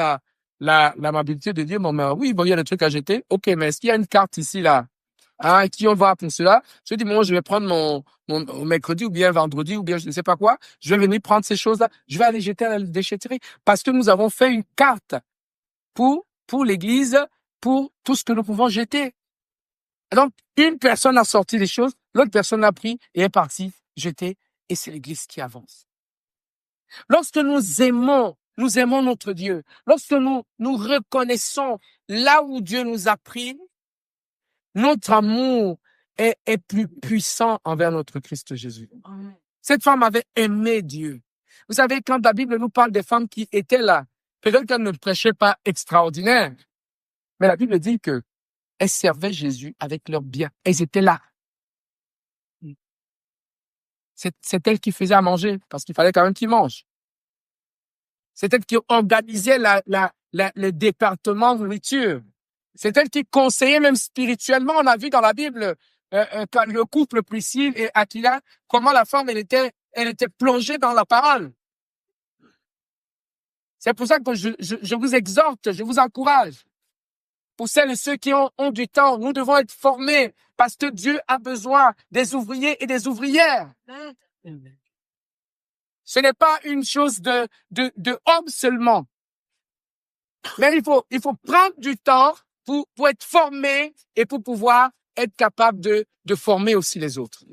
[SPEAKER 1] l'amabilité de dire, bon, mais oui, bon, il y a des trucs à jeter. OK, mais est-ce qu'il y a une carte ici, là? Hein, qui on va pour cela? Je dis, bon, je vais prendre mon mercredi ou bien vendredi ou bien je ne sais pas quoi. Je vais venir prendre ces choses-là. Je vais aller jeter à la déchetterie parce que nous avons fait une carte pour l'église, pour tout ce que nous pouvons jeter. Donc, une personne a sorti les choses, l'autre personne a pris et est partie jeter. Et c'est l'église qui avance. Lorsque nous aimons notre Dieu, lorsque nous reconnaissons là où Dieu nous a pris, notre amour est plus puissant envers notre Christ Jésus. Cette femme avait aimé Dieu. Vous savez, quand la Bible nous parle des femmes qui étaient là, peut-être qu'elles ne prêchaient pas extraordinaire, mais la Bible dit que elles servaient Jésus avec leur bien. Elles étaient là. C'est elle qui faisait à manger, parce qu'il fallait quand même qu'ils mangent. C'est elle qui organisait le département nourriture. C'est elle qui conseillait même spirituellement. On a vu dans la Bible, quand le couple Priscille et Aquila, comment la femme, elle était plongée dans la parole. C'est pour ça que je vous exhorte, je vous encourage. Pour celles et ceux qui ont du temps, nous devons être formés parce que Dieu a besoin des ouvriers et des ouvrières. Ce n'est pas une chose de homme seulement. Mais il faut prendre du temps pour être formé et pour pouvoir être capable de former aussi les autres.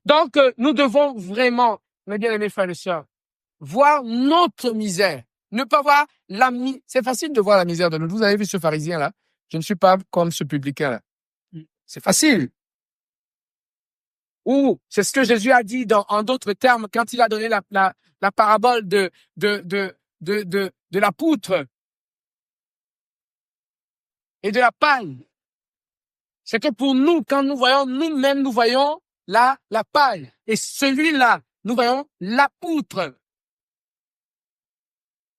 [SPEAKER 1] Donc, nous devons vraiment, mes bien-aimés frères et sœurs, voir notre misère. Ne pas voir c'est facile de voir la misère de l'autre. Vous avez vu ce pharisien-là? Je ne suis pas comme ce publicain-là. C'est facile. Ou, c'est ce que Jésus a dit en d'autres termes quand il a donné la parabole de la poutre et de la paille. C'est que pour nous, quand nous voyons nous-mêmes, nous voyons la paille. Et celui-là, nous voyons la poutre.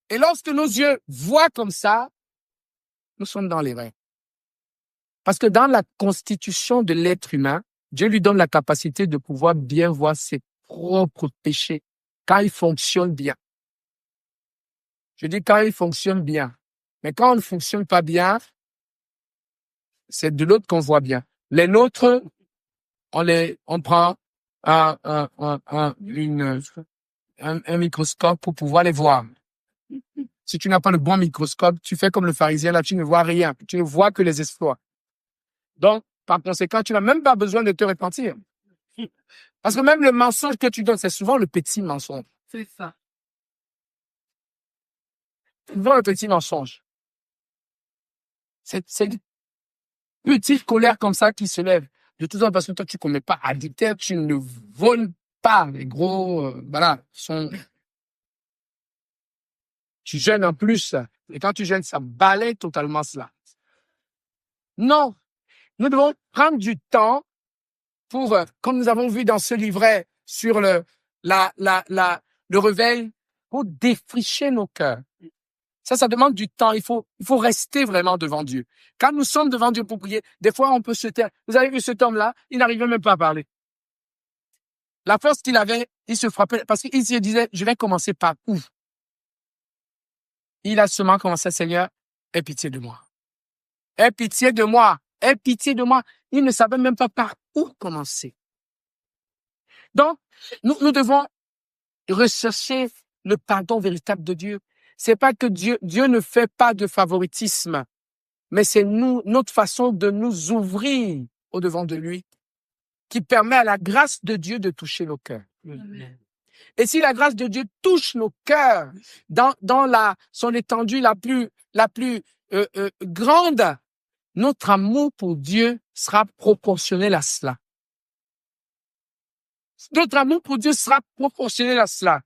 [SPEAKER 1] Et lorsque nos yeux voient comme ça, nous sommes dans l'erreur. Parce que dans la constitution de l'être humain, Dieu lui donne la capacité de pouvoir bien voir ses propres péchés. quand il fonctionne bien. Je dis quand il fonctionne bien. Mais quand on ne fonctionne pas bien, c'est de l'autre qu'on voit bien. Les nôtres, on prend un microscope pour pouvoir les voir. Si tu n'as pas le bon microscope, tu fais comme le pharisien, là, tu ne vois rien. Tu ne vois que les exploits. Donc, par conséquent, tu n'as même pas besoin de te repentir. Parce que même le mensonge que tu donnes, c'est souvent le petit mensonge.
[SPEAKER 2] C'est ça.
[SPEAKER 1] Souvent le petit mensonge. C'est une petite colère comme ça qui se lève. De tout ça, parce que toi, tu ne commets pas adultère, tu ne voles pas les gros, voilà, tu jeûnes en plus. Et quand tu jeûnes, ça balaye totalement cela. Non. Nous devons prendre du temps pour, comme nous avons vu dans ce livret sur le réveil, pour défricher nos cœurs. Ça demande du temps. Il faut rester vraiment devant Dieu. Quand nous sommes devant Dieu pour prier, des fois, on peut se taire. Vous avez vu cet homme-là? Il n'arrivait même pas à parler. La force qu'il avait, il se frappait parce qu'il se disait, je vais commencer par où? Il a seulement commencé, Seigneur, aie pitié de moi. Aie pitié de moi. Aie pitié de moi. Il ne savait même pas par où commencer. Donc, nous devons rechercher le pardon véritable de Dieu. C'est pas que Dieu ne fait pas de favoritisme, mais c'est notre façon de nous ouvrir au devant de lui qui permet à la grâce de Dieu de toucher nos cœurs. Amen. Et si la grâce de Dieu touche nos cœurs dans son étendue la plus grande, notre amour pour Dieu sera proportionnel à cela. Notre amour pour Dieu sera proportionnel à cela.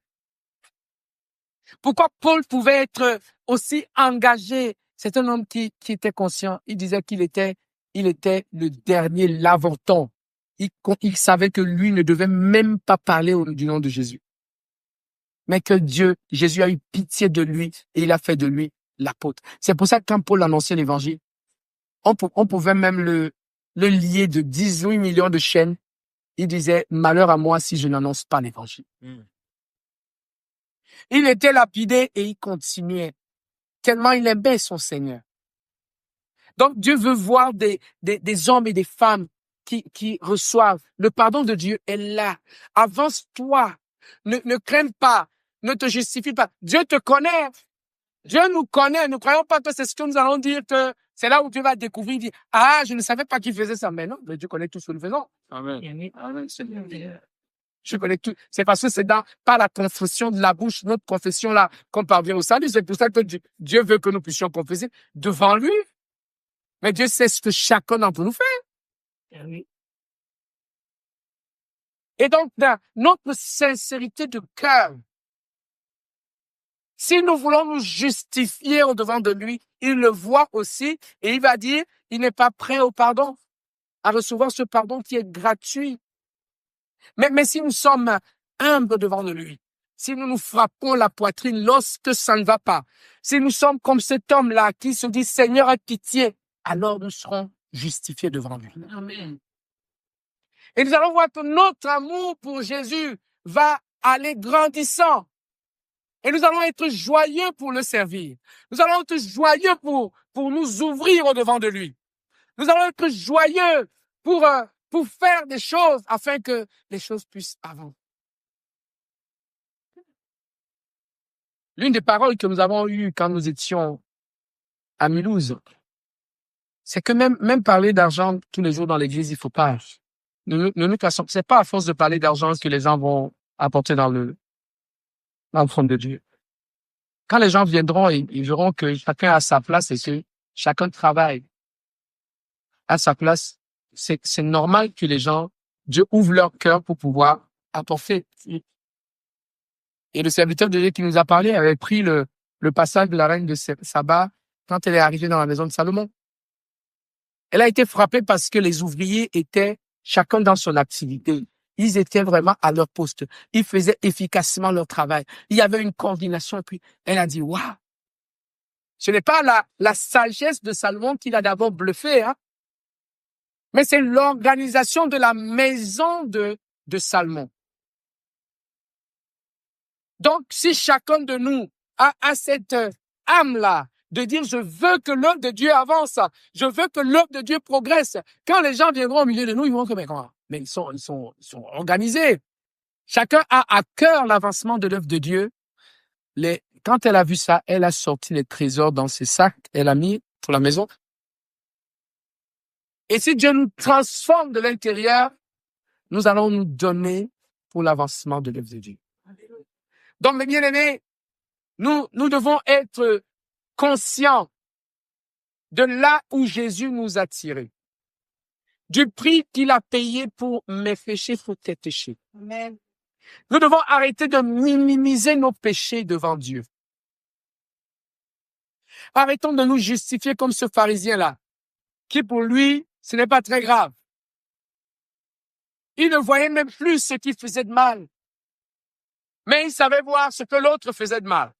[SPEAKER 1] Pourquoi Paul pouvait être aussi engagé? C'est un homme qui était conscient. Il disait qu'il était le dernier l'avorton. Il savait que lui ne devait même pas parler du nom de Jésus. Mais que Jésus a eu pitié de lui et il a fait de lui l'apôtre. C'est pour ça que quand Paul annonçait l'évangile, on pouvait même le lier de 18 millions de chaînes. Il disait, malheur à moi si je n'annonce pas l'évangile. Il était lapidé et il continuait. Tellement il aimait son Seigneur. Donc Dieu veut voir des hommes et des femmes qui reçoivent. Le pardon de Dieu est là. Avance-toi. Ne crains pas. Ne te justifie pas. Dieu te connaît. Dieu nous connaît. Ne croyons pas que c'est ce que nous allons dire que c'est là où Dieu va découvrir, dire, ah, je ne savais pas qu'il faisait ça. Mais non, mais Dieu connaît tout ce que nous faisons. Amen. Amen. Je connais tout. C'est parce que c'est par la confession de la bouche, notre confession là, qu'on parvient au salut. C'est pour ça que Dieu veut que nous puissions confesser devant lui. Mais Dieu sait ce que chacun d'entre nous fait. Et donc, dans notre sincérité de cœur, si nous voulons nous justifier au devant de lui, il le voit aussi et il va dire, il n'est pas prêt au pardon, à recevoir ce pardon qui est gratuit. Mais si nous sommes humbles devant de lui, si nous nous frappons la poitrine lorsque ça ne va pas, si nous sommes comme cet homme-là qui se dit, Seigneur, aie pitié, alors nous serons justifiés devant lui. Amen. Et nous allons voir que notre amour pour Jésus va aller grandissant. Et nous allons être joyeux pour le servir. Nous allons être joyeux pour nous ouvrir au devant de lui. Nous allons être joyeux pour faire des choses afin que les choses puissent avancer. L'une des paroles que nous avons eues quand nous étions à Mulhouse, c'est que même parler d'argent tous les jours dans l'église, il faut pas. Ne nous cassons. C'est pas à force de parler d'argent que les gens vont apporter dans le trône de Dieu. Quand les gens viendront, ils verront que chacun a sa place et que chacun travaille à sa place. C'est normal que les gens, Dieu ouvre leur cœur pour pouvoir apporter. Et le serviteur de Dieu qui nous a parlé avait pris le passage de la reine de Saba quand elle est arrivée dans la maison de Salomon. Elle a été frappée parce que les ouvriers étaient chacun dans son activité. Ils étaient vraiment à leur poste. Ils faisaient efficacement leur travail. Il y avait une coordination. Et puis, elle a dit, waouh! Ce n'est pas la sagesse de Salomon qui l'a d'abord bluffé, hein? Mais c'est l'organisation de la maison de Salomon. Donc, si chacun de nous a cette âme-là, de dire, je veux que l'œuvre de Dieu avance, je veux que l'œuvre de Dieu progresse. Quand les gens viendront au milieu de nous, ils vont comme, mais ils sont organisés. Chacun a à cœur l'avancement de l'œuvre de Dieu. Quand elle a vu ça, elle a sorti les trésors dans ses sacs, elle a mis pour la maison. Et si Dieu nous transforme de l'intérieur, nous allons nous donner pour l'avancement de l'œuvre de Dieu. Donc, mes bien-aimés, nous devons être conscients de là où Jésus nous a tirés, du prix qu'il a payé pour mes péchés, pour tes péchés. Amen. Nous devons arrêter de minimiser nos péchés devant Dieu. Arrêtons de nous justifier comme ce pharisien-là, qui pour lui, ce n'est pas très grave. Il ne voyait même plus ce qui faisait de mal, mais il savait voir ce que l'autre faisait de mal.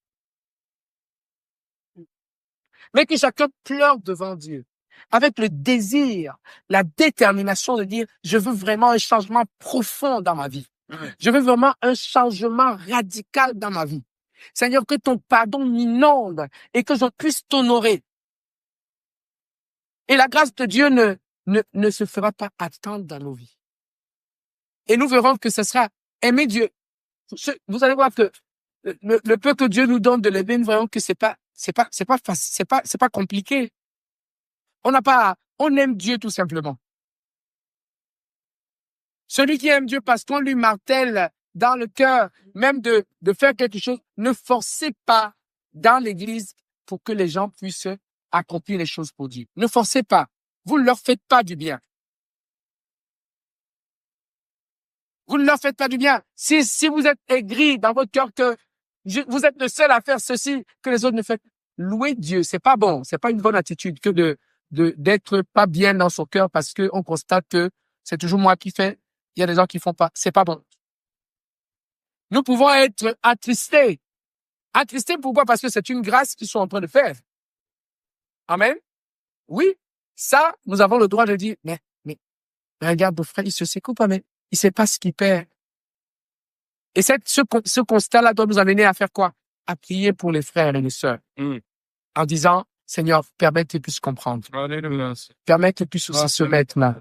[SPEAKER 1] Mais que chacun pleure devant Dieu, avec le désir, la détermination de dire, je veux vraiment un changement profond dans ma vie. Je veux vraiment un changement radical dans ma vie. Seigneur, que ton pardon m'inonde et que je puisse t'honorer. Et la grâce de Dieu ne se fera pas attendre dans nos vies. Et nous verrons que ce sera aimer Dieu. Vous allez voir que le peu que Dieu nous donne de l'aimer, nous verrons que c'est pas facile, c'est pas compliqué. On aime Dieu tout simplement. Celui qui aime Dieu parce qu'on lui martèle dans le cœur, même de faire quelque chose, ne forcez pas dans l'église pour que les gens puissent accomplir les choses pour Dieu. Ne forcez pas. Vous ne leur faites pas du bien. Vous ne leur faites pas du bien. Si vous êtes aigri dans votre cœur que vous êtes le seul à faire ceci, que les autres ne font, louez Dieu. C'est pas bon. C'est pas une bonne attitude que d'être pas bien dans son cœur parce que on constate que c'est toujours moi qui fais. Il y a des gens qui font pas. C'est pas bon. Nous pouvons être attristés. Attristés pourquoi? Parce que c'est une grâce qu'ils sont en train de faire. Amen. Oui. Ça, nous avons le droit de dire, mais regarde, mon frère, il se secoue pas, mais il sait pas ce qu'il perd. Et ce constat-là doit nous amener à faire quoi? À prier pour les frères et les sœurs. En disant, Seigneur, permets qu'ils puissent comprendre. Permets qu'ils puissent aussi se mettre là.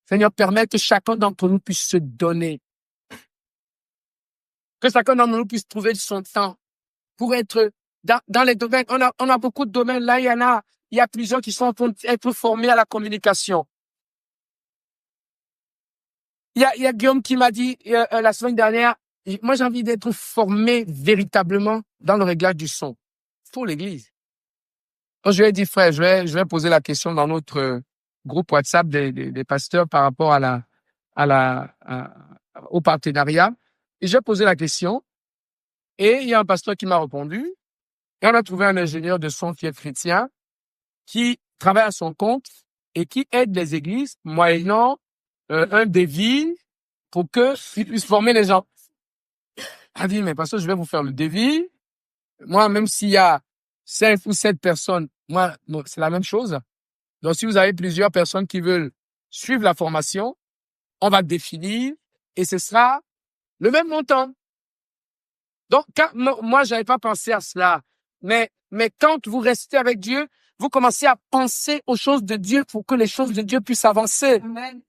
[SPEAKER 1] Seigneur, permets que chacun d'entre nous puisse se donner. Que chacun d'entre nous puisse trouver son temps pour être dans les domaines. On a beaucoup de domaines. Là, il y a plusieurs qui sont en train d'être formés à la communication. Il y a Guillaume qui m'a dit la semaine dernière, moi j'ai envie d'être formé véritablement dans le réglage du son pour l'église. Donc, je lui ai dit, frère, je vais poser la question dans notre groupe WhatsApp des pasteurs par rapport au partenariat. Et j'ai posé la question et il y a un pasteur qui m'a répondu et on a trouvé un ingénieur de son qui est chrétien qui travaille à son compte et qui aide les églises moyennant un devis pour qu'ils puissent former les gens. Il a dit, mais pasteur, je vais vous faire le devis. Moi, même s'il y a 5 ou 7 personnes, moi, c'est la même chose. Donc, si vous avez plusieurs personnes qui veulent suivre la formation, on va définir et ce sera le même montant. Donc, moi, j'avais pas pensé à cela. Mais quand vous restez avec Dieu, vous commencez à penser aux choses de Dieu pour que les choses de Dieu puissent avancer. Amen.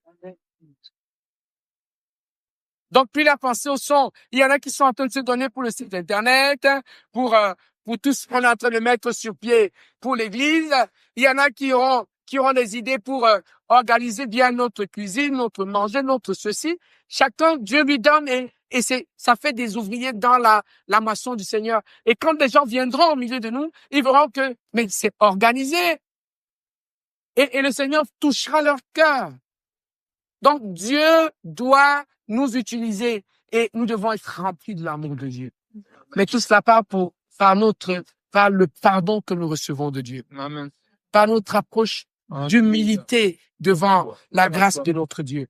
[SPEAKER 1] Donc, puis la pensée au son. Il y en a qui sont en train de se donner pour le site Internet, pour tout ce qu'on est en train de mettre sur pied pour l'église. Il y en a qui auront des idées pour organiser bien notre cuisine, notre manger, notre ceci. Chacun, Dieu lui donne et ça fait des ouvriers dans la moisson du Seigneur. Et quand les gens viendront au milieu de nous, ils verront que, mais c'est organisé. Et le Seigneur touchera leur cœur. Donc, Dieu doit nous utiliser et nous devons être remplis de l'amour de Dieu. Mais tout cela par le pardon que nous recevons de Dieu. Amen. Par notre approche d'humilité devant la grâce de notre Dieu.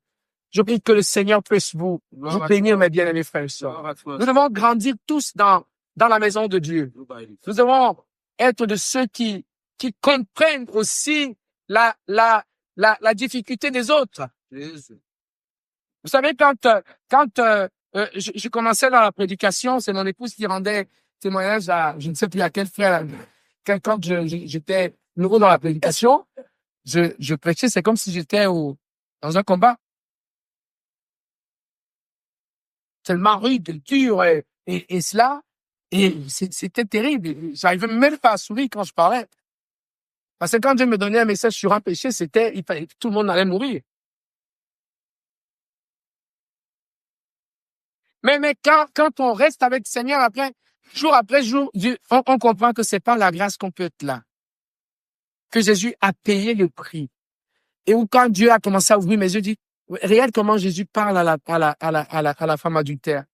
[SPEAKER 1] Je prie que le Seigneur puisse vous bénir, mes bien-aimés frères et sœurs. Nous devons grandir tous dans la maison de Dieu. Nous devons être de ceux qui comprennent aussi la difficulté des autres. Vous savez, quand je commençais dans la prédication, c'est mon épouse qui rendait témoignage à, je ne sais plus à quel frère. Quand j'étais nouveau dans la prédication, je prêchais, c'est comme si j'étais dans un combat. Tellement rude, dur, et cela, et c'était terrible. J'arrivais même pas à sourire quand je parlais. Parce que quand Dieu me donnait un message sur un péché, il fallait que tout le monde allait mourir. Mais quand on reste avec le Seigneur après jour, on comprend que c'est par la grâce qu'on peut être là. Que Jésus a payé le prix. Et où quand Dieu a commencé à ouvrir mes yeux, dit, regarde comment Jésus parle à la femme adultère.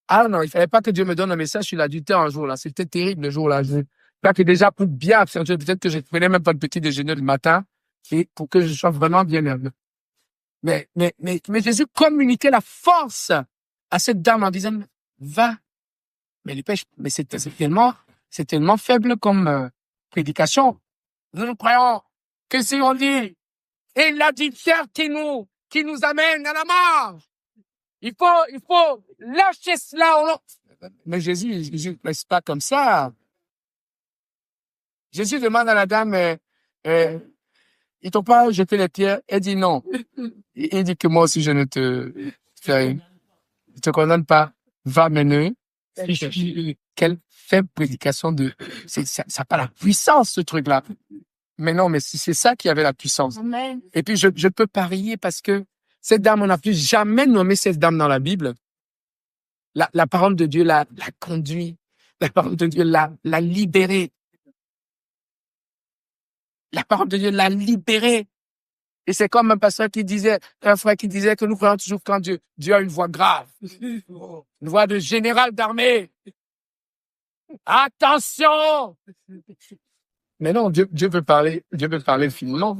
[SPEAKER 1] Ah non, il fallait pas que Dieu me donne un message sur l'adultère un jour là. C'était terrible le jour là. Là que déjà pour bien absorber, peut-être que je prenais même pas le petit déjeuner le matin, et pour que je sois vraiment bien nerveux. Mais Jésus communiquait la force à cette dame en disant, va. Mais les pêches, mais c'est tellement faible comme prédication. Nous croyons que si on dit, et l'adultère qui nous amène à la mort, il faut lâcher cela. Mais Jésus ne laisse pas comme ça. Jésus demande à la dame, ils t'ont pas jeté les pierres? Elle dit non. Il dit que moi aussi je ne te condamne pas. Va mener. Quelle faible prédication ça n'a pas la puissance, ce truc-là. Mais non, mais c'est ça qui avait la puissance. Amen. Et puis je peux parier parce que cette dame, on n'a plus jamais nommé cette dame dans la Bible. La parole de Dieu l'a conduit. La parole de Dieu l'a libérée. La parole de Dieu l'a libérée. Et c'est comme un pasteur un frère qui disait que nous croyons toujours quand Dieu a une voix grave. Une voix de général d'armée. Attention! Mais non, Dieu peut parler finement.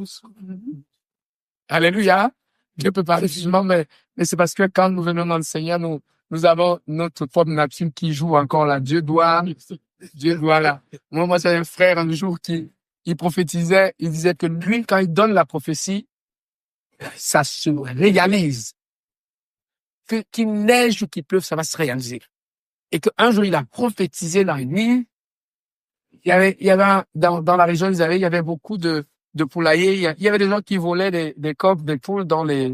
[SPEAKER 1] Alléluia. Dieu peut parler finement, mais c'est parce que quand nous venons dans le Seigneur, nous avons notre propre nature qui joue encore là. Dieu doit là. Moi, c'est un frère un jour il prophétisait, il disait que lui, quand il donne la prophétie, ça se réalise. Qu'il neige ou qu'il pleuve, ça va se réaliser. Et qu'un jour, il a prophétisé dans une nuit. Il y avait dans la région d'Israël, il y avait beaucoup de poulaillers. Il y avait des gens qui volaient des coqs, des poules dans les...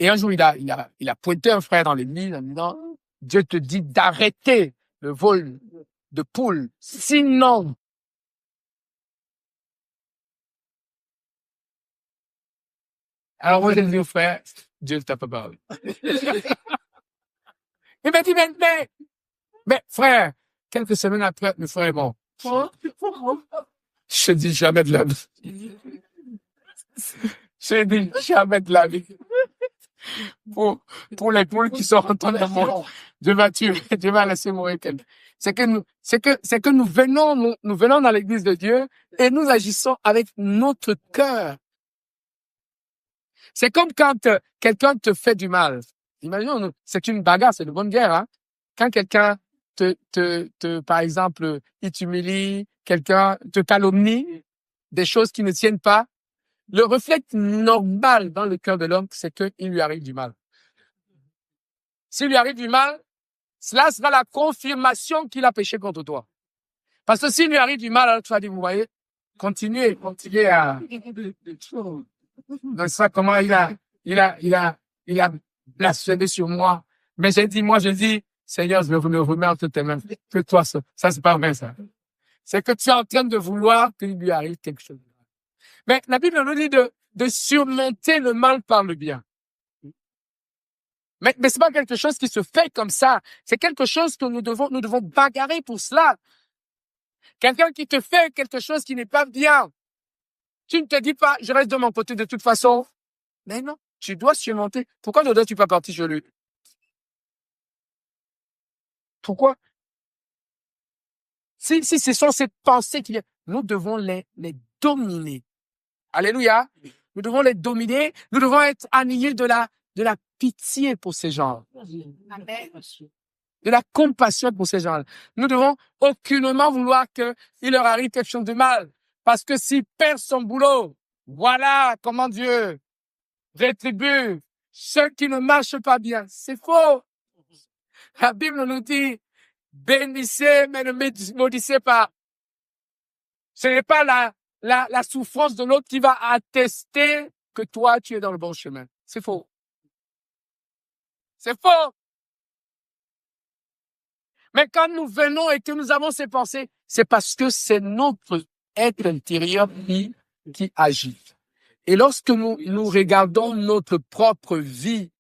[SPEAKER 1] Et un jour, il a pointé un frère dans l'église en disant, Dieu te dit d'arrêter le vol de poules. Sinon, alors moi, j'ai dit au frère, Dieu ne t'a pas parlé. Il m'a dit, mais frère, quelques semaines après, le frère est mort. Je dis jamais de la vie. Je dis jamais de la vie. Pour les poules qui sont rentrées dans le monde, Dieu va tuer, Dieu va laisser mourir quelqu'un. C'est que nous venons dans l'église de Dieu et nous agissons avec notre cœur. C'est comme quand quelqu'un te fait du mal. Imagine, c'est une bagarre, c'est une bonne guerre, hein. Quand quelqu'un par exemple, il t'humilie, quelqu'un te calomnie, des choses qui ne tiennent pas, le réflexe normal dans le cœur de l'homme, c'est qu'il lui arrive du mal. S'il lui arrive du mal, cela sera la confirmation qu'il a péché contre toi. Parce que s'il lui arrive du mal, alors tu vas dire, vous voyez, continuez à... Donc ça, comment il a blasphémé sur moi. Mais je dis, Seigneur, je me remets entre tes mains. Que toi, ça c'est pas vrai, ça. C'est que tu es en train de vouloir qu'il lui arrive quelque chose. Mais la Bible nous dit de surmonter le mal par le bien. Mais c'est pas quelque chose qui se fait comme ça. C'est quelque chose que nous devons bagarrer pour cela. Quelqu'un qui te fait quelque chose qui n'est pas bien. Tu ne te dis pas, je reste de mon côté de toute façon. Mais non, tu dois surmonter. Pourquoi ne dois-tu pas partir chez lui? Pourquoi? Si ce sont ces pensées nous devons les dominer. Alléluia. Nous devons les dominer. Nous devons être animés de la pitié pour ces gens. Amen. De la compassion pour ces gens. Nous devons aucunement vouloir qu'il leur arrive quelque chose de mal. Parce que s'il perd son boulot, voilà comment Dieu rétribue ceux qui ne marchent pas bien. C'est faux. La Bible nous dit, bénissez, mais ne maudissez pas. Ce n'est pas la souffrance de l'autre qui va attester que toi, tu es dans le bon chemin. C'est faux. C'est faux. Mais quand nous venons et que nous avons ces pensées, c'est parce que c'est notre être intérieur qui agit. Et lorsque nous regardons notre propre vie,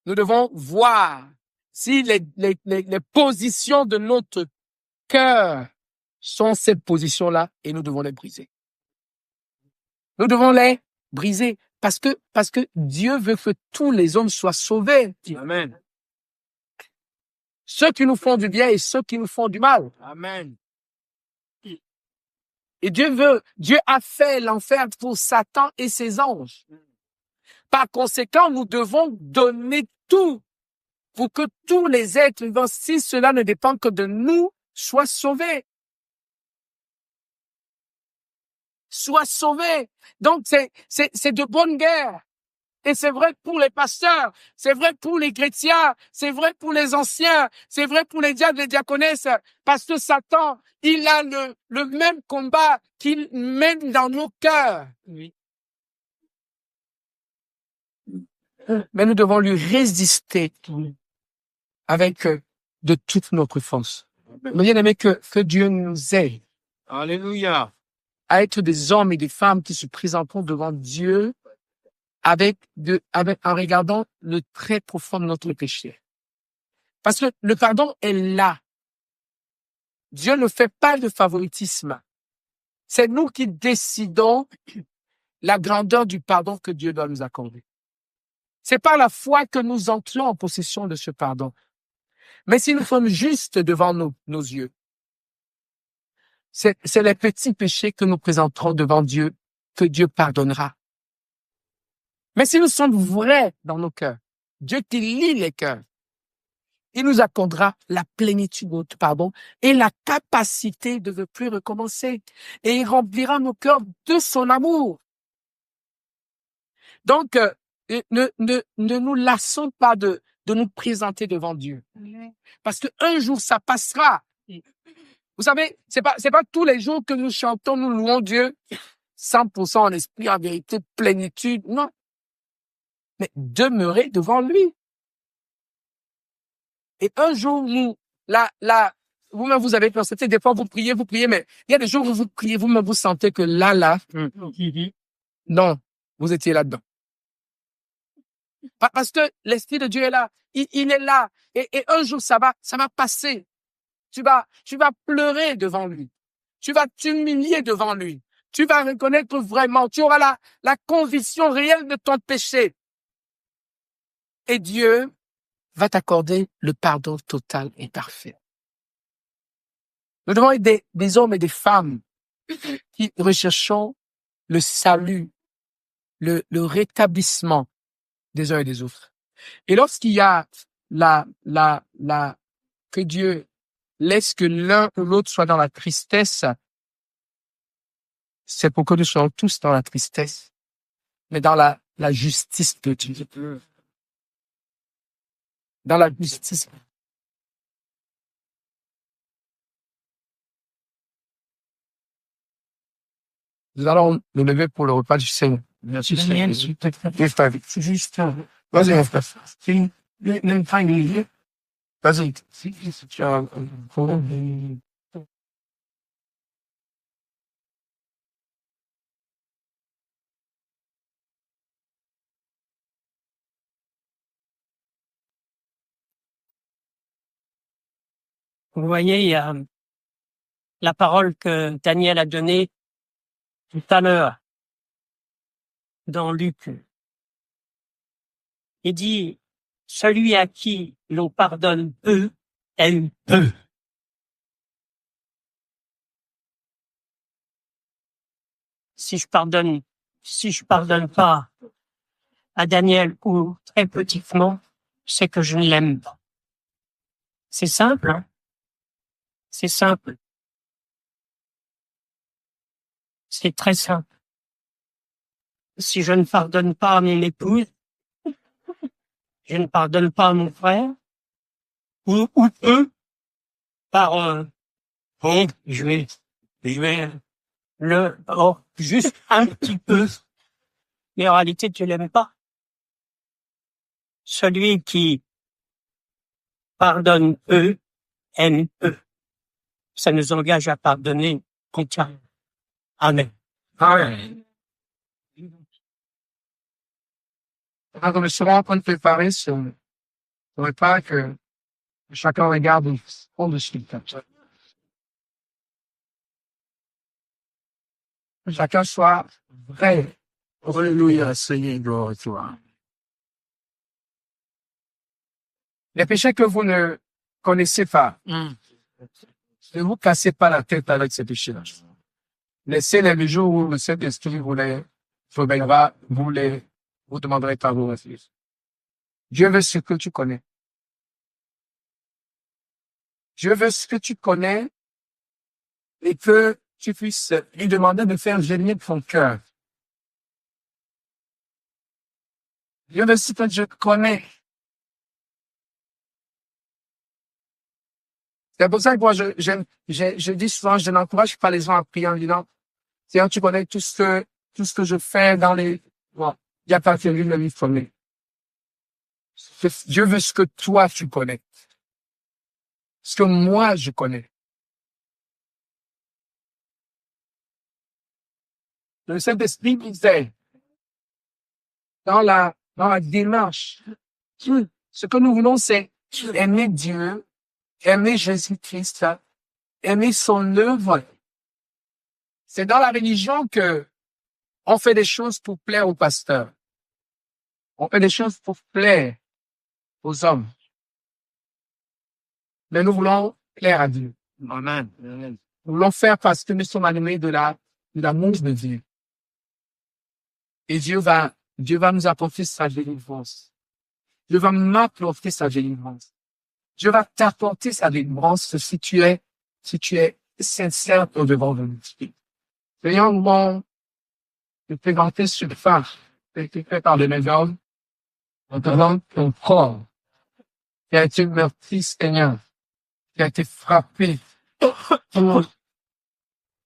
[SPEAKER 1] nous devons voir si les positions de notre cœur sont ces positions-là et nous devons les briser. Nous devons les briser parce que Dieu veut que tous les hommes soient sauvés.
[SPEAKER 3] Amen.
[SPEAKER 1] Ceux qui nous font du bien et ceux qui nous font du mal.
[SPEAKER 3] Amen.
[SPEAKER 1] Et Dieu a fait l'enfer pour Satan et ses anges. Par conséquent, nous devons donner tout pour que tous les êtres vivants, si cela ne dépend que de nous, soient sauvés. Soient sauvés. Donc, c'est de bonne guerre. Et c'est vrai pour les pasteurs, c'est vrai pour les chrétiens, c'est vrai pour les anciens, c'est vrai pour les diacres et les diaconesses, parce que Satan, il a le même combat qu'il mène dans nos cœurs.
[SPEAKER 3] Oui.
[SPEAKER 1] Mais nous devons lui résister avec de toute notre force. Bien aimé, que Dieu nous aide
[SPEAKER 3] Alléluia.
[SPEAKER 1] à être des hommes et des femmes qui se présenteront devant Dieu avec en regardant le très profond de notre péché. Parce que le pardon est là. Dieu ne fait pas de favoritisme. C'est nous qui décidons la grandeur du pardon que Dieu doit nous accorder. C'est par la foi que nous entrons en possession de ce pardon. Mais si nous sommes justes devant nos yeux, c'est les petits péchés que nous présenterons devant Dieu que Dieu pardonnera. Mais si nous sommes vrais dans nos cœurs, Dieu qui lit les cœurs, il nous accordera la plénitude de notre pardon et la capacité de ne plus recommencer. Et il remplira nos cœurs de son amour. Donc, ne nous lassons pas de nous présenter devant Dieu. Parce que un jour, ça passera. Vous savez, c'est pas tous les jours que nous chantons, nous louons Dieu 100% en esprit, en vérité, plénitude. Non. Mais demeurer devant lui. Et un jour, vous-même, vous avez pensé, des fois, vous priez, mais il y a des jours où vous priez, vous-même, vous sentez que là, non, vous étiez là-dedans. Parce que l'Esprit de Dieu est là. Il est là. Et un jour, ça va passer. Tu vas pleurer devant lui. Tu vas t'humilier devant lui. Tu vas reconnaître vraiment. Tu auras la conviction réelle de ton péché. Et Dieu va t'accorder le pardon total et parfait. Nous devons être des hommes et des femmes qui recherchons le salut, le rétablissement des uns et des autres. Et lorsqu'il y a que Dieu laisse que l'un ou l'autre soit dans la tristesse, c'est pour que nous soyons tous dans la tristesse, mais dans la justice de Dieu. Dans la justice. Nous allons nous lever pour le repas du Seigneur. Merci Seigneur. C'est juste, vas-y mon frère. Même pas une idée. Vas-y.
[SPEAKER 4] Vous voyez, il y a la parole que Daniel a donnée tout à l'heure dans Luc. Il dit, celui à qui l'on pardonne peu aime peu. Si je pardonne pas à Daniel ou très petitement, c'est que je ne l'aime pas. C'est simple, hein? C'est simple. C'est très simple. Si je ne pardonne pas à mon épouse, je ne pardonne pas à mon frère, ou peu, par, bon, je vais juste un petit peu, mais en réalité, tu l'aimes pas. Celui qui pardonne peu, aime peu. Ça nous engage à pardonner entièrement. Amen.
[SPEAKER 1] Amen. Quand on est souvent en train de préparer ce repas, que chacun regarde au fond de ce comme ça. Que chacun soit vrai. Alléluia, Seigneur, gloire à toi. Les péchés que vous ne connaissez pas, ne vous cassez pas la tête avec ces péchés-là. Laissez les jours où le Saint-Esprit vous les révélera, vous demanderez pardon à Dieu. Dieu veut ce que tu connais. Dieu veut ce que tu connais et que tu puisses lui demander de faire gémir ton cœur. Dieu veut ce que je connais. C'est pour ça que moi, je dis souvent, je n'encourage pas les gens à prier en disant, Seigneur, tu connais tout ce que je fais dans les, bon, il n'y a pas de lui connaît. Dieu veut ce que toi, tu connais. Ce que moi, je connais. Le Saint-Esprit disait, dans la démarche, ce que nous voulons, c'est aimer Dieu, aimer Jésus-Christ, aimer son œuvre. C'est dans la religion que on fait des choses pour plaire au pasteur. On fait des choses pour plaire aux hommes. Mais nous voulons plaire à Dieu.
[SPEAKER 4] Amen.
[SPEAKER 1] Nous voulons faire parce que nous sommes animés de l'amour de Dieu. Et Dieu va nous apporter sa délivrance. Dieu va m'apporter sa délivrance. Dieu va t'apporter sa délivrance si tu es sincère au devant de lui. Seigneur, nous allons te présenter ce phare qui a été fait par le médium, en donnant ton corps, qui a été meurtri, Seigneur, qui a été frappé pour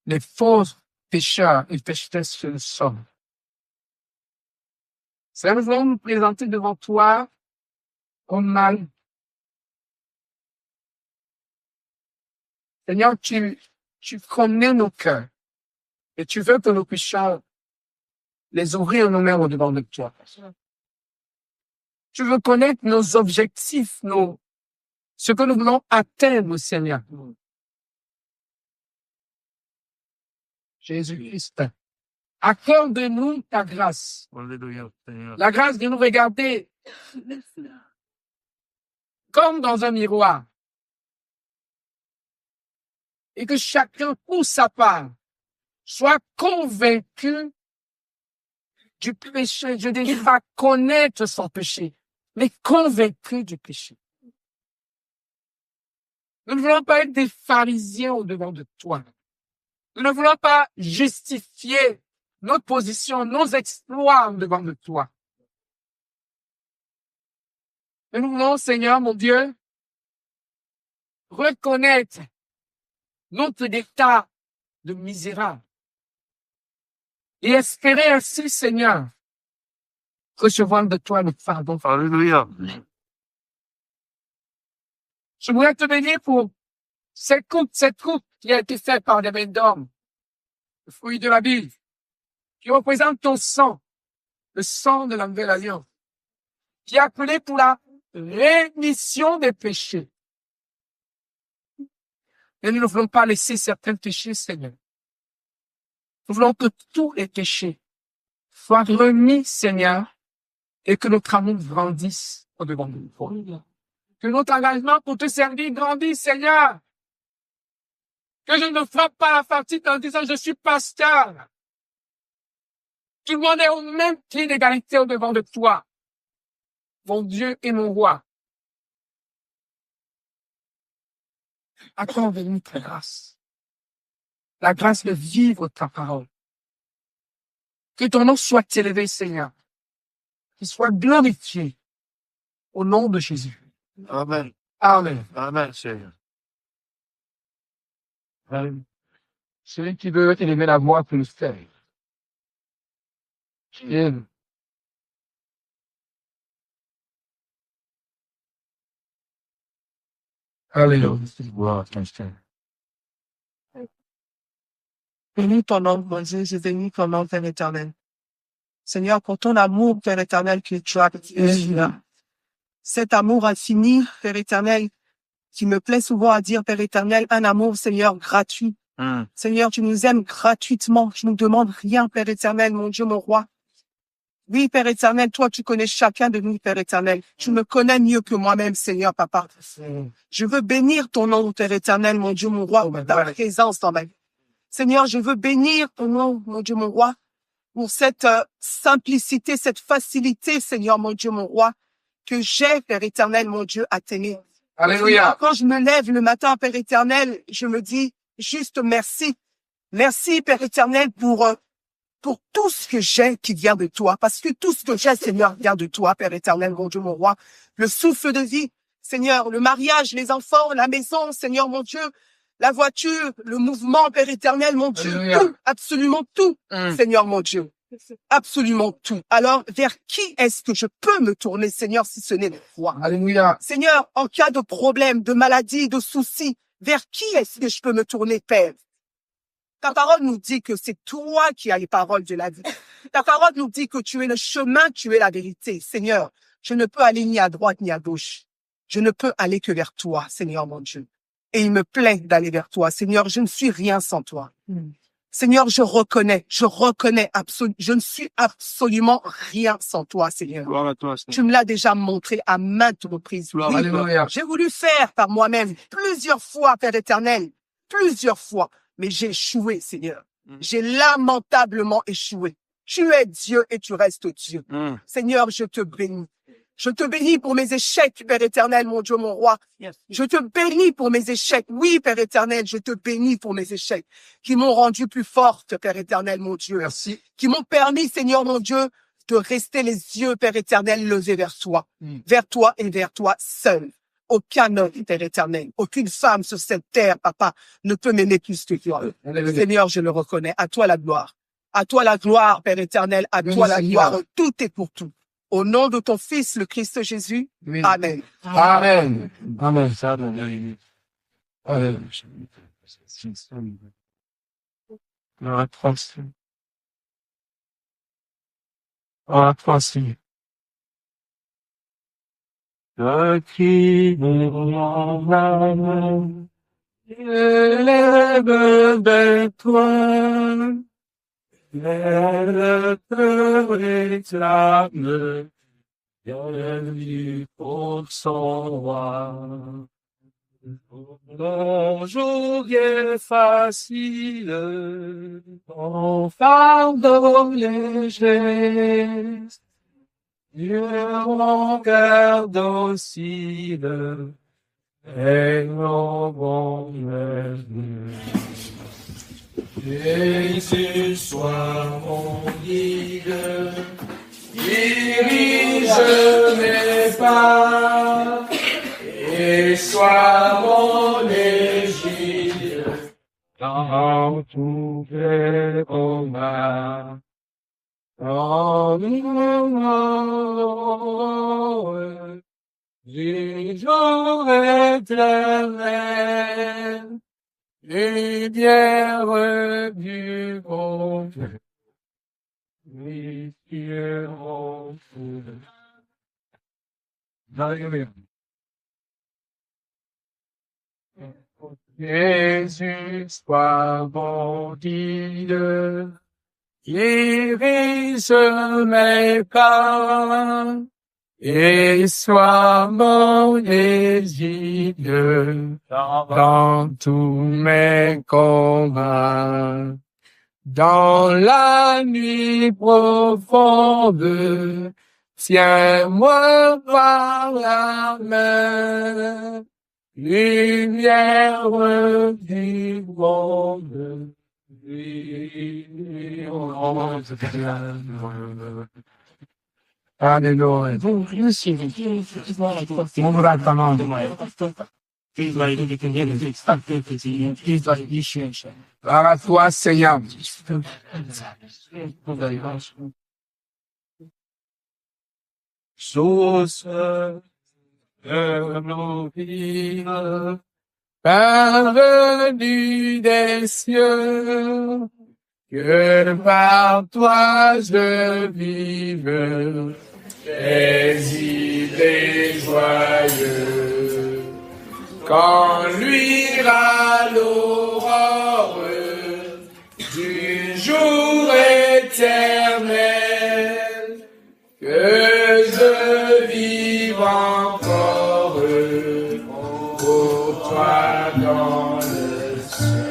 [SPEAKER 1] les faux pécheurs et pécheresses que nous sommes. Seigneur, nous voulons nous présenter devant toi comme mal. Seigneur, tu connais nos cœurs et tu veux que nous puissions les ouvrir nous-mêmes au devant de toi. Tu veux connaître nos objectifs, ce que nous voulons atteindre, Seigneur. Jésus-Christ, accorde-nous ta grâce.
[SPEAKER 4] Alléluia, Seigneur.
[SPEAKER 1] La grâce de nous regarder comme dans un miroir. Et que chacun, pour sa part, soit convaincu du péché. Je dis pas connaître son péché, mais convaincu du péché. Nous ne voulons pas être des pharisiens au devant de toi. Nous ne voulons pas justifier notre position, nos exploits au devant de toi. Mais nous voulons, Seigneur, mon Dieu, reconnaître notre état de misérable et espérer ainsi, Seigneur, recevoir de toi le pardon.
[SPEAKER 4] Alléluia.
[SPEAKER 1] Je voudrais te bénir pour cette coupe qui a été faite par des mains d'hommes, le fruit de la Bible, qui représente ton sang, le sang de la nouvelle alliance, qui est appelé pour la rémission des péchés. Et nous ne voulons pas laisser certains péchés, Seigneur. Nous voulons que tous les péchés soient remis, Seigneur, et que notre amour grandisse au devant de nous. Que notre engagement pour te servir grandisse, Seigneur. Que je ne frappe pas la partie en disant je suis pasteur. Tout le monde est au même pied d'égalité au devant de toi, mon Dieu et mon roi. Accorde-nous ta grâce. La grâce de vivre ta parole. Que ton nom soit élevé, Seigneur. Qu'il soit glorifié Au nom de Jésus.
[SPEAKER 3] Amen.
[SPEAKER 1] Amen.
[SPEAKER 3] Amen, Seigneur.
[SPEAKER 1] Amen. Celui qui veut élever la voix peut le faire. Amen. Alléluia.
[SPEAKER 5] Bénis ton nom, mon Dieu, je bénis ton nom, Père éternel. Seigneur, pour ton amour, Père éternel, que tu as, cet amour infini, Père éternel, qui me plaît souvent à dire, Père éternel, un amour, Seigneur, gratuit. Seigneur, tu nous aimes gratuitement. Tu ne nous demandes rien, Père éternel, mon Dieu, mon roi. Oui, Père éternel, toi, tu connais chacun de nous, Père éternel. Tu me connais mieux que moi-même, Seigneur, Papa. Je veux bénir ton nom, Père éternel, mon Dieu, mon roi, pour ta présence dans ma vie. Seigneur, je veux bénir ton nom, mon Dieu, mon roi, pour cette simplicité, cette facilité, Seigneur, mon Dieu, mon roi, que j'ai, Père éternel, mon Dieu, à t'aimer.
[SPEAKER 1] Alléluia.
[SPEAKER 5] Quand je me lève le matin, Père éternel, je me dis juste merci. Merci, Père éternel, pour tout ce que j'ai qui vient de toi. Parce que tout ce que j'ai, Seigneur, vient de toi, Père éternel, mon Dieu, mon roi. Le souffle de vie, Seigneur, le mariage, les enfants, la maison, Seigneur, mon Dieu, la voiture, le mouvement, Père éternel, mon Dieu,
[SPEAKER 1] Alléluia.
[SPEAKER 5] tout, absolument tout, Seigneur, mon Dieu. Absolument tout. Alors, vers qui est-ce que je peux me tourner, Seigneur, si ce n'est vers toi?
[SPEAKER 1] Alléluia.
[SPEAKER 5] Seigneur, en cas de problème, de maladie, de soucis, vers qui est-ce que je peux me tourner, Père? Ta parole nous dit que c'est toi qui as les paroles de la vie. Ta parole nous dit que tu es le chemin, tu es la vérité. Seigneur, je ne peux aller ni à droite ni à gauche. Je ne peux aller que vers toi, Seigneur mon Dieu. Et il me plaît d'aller vers toi. Seigneur, je ne suis rien sans toi. Seigneur, je ne suis absolument rien sans toi, Seigneur.
[SPEAKER 3] Gloire à toi, Seigneur.
[SPEAKER 5] Tu me l'as déjà montré à maintes reprises. Oui,
[SPEAKER 1] Alléluia.
[SPEAKER 5] j'ai voulu faire par moi-même plusieurs fois, Père éternel, plusieurs fois, mais j'ai échoué, Seigneur. J'ai lamentablement échoué. Tu es Dieu et tu restes Dieu. Seigneur, je te bénis. Je te bénis pour mes échecs, Père éternel, mon Dieu, mon roi. Je te bénis pour mes échecs. Oui, Père éternel, je te bénis pour mes échecs qui m'ont rendu plus forte, Père éternel, mon Dieu.
[SPEAKER 1] Merci.
[SPEAKER 5] Qui m'ont permis, Seigneur, mon Dieu, de rester les yeux, Père éternel, levés vers toi et vers toi seul. Aucun homme, Père éternel, aucune femme sur cette terre, Papa, ne peut m'aimer plus que toi. Seigneur, je le reconnais. À toi la gloire. À toi la gloire, Père éternel. À toi la gloire. Tout est pour tout. Au nom de ton Fils, le Christ Jésus.
[SPEAKER 1] Oui.
[SPEAKER 5] Amen.
[SPEAKER 1] Amen.
[SPEAKER 3] Amen. Amen.
[SPEAKER 1] Amen.
[SPEAKER 3] Gloire à toi, Seigneur. Gloire à toi, Seigneur. Toi qui élève vers toi, le cœur réclame, bienvenue pour son roi. Bonjour est facile, ton fardeau léger. Dieu mon cœur docile, et mon bon avenir. Jésus soit mon guide, dirige mes pas, et sois mon égide dans tous les combats. En du jour éternel, lumière du monde, oui, Dieu mon fou. Alléluia. Jésus soit mon guide, guéris mes pas, et sois mon égide dans tous mes combats. Dans la nuit profonde, tiens-moi par la main, lumière du monde.
[SPEAKER 1] Alléluia. Mourra ta mão. Gloire à toi, Seigneur.
[SPEAKER 3] Source de nos vies, parvenu des cieux, que par toi je vive, paisible et joyeux. Quand luira l'aurore du jour éternel, que je vive encore pour toi dans le ciel.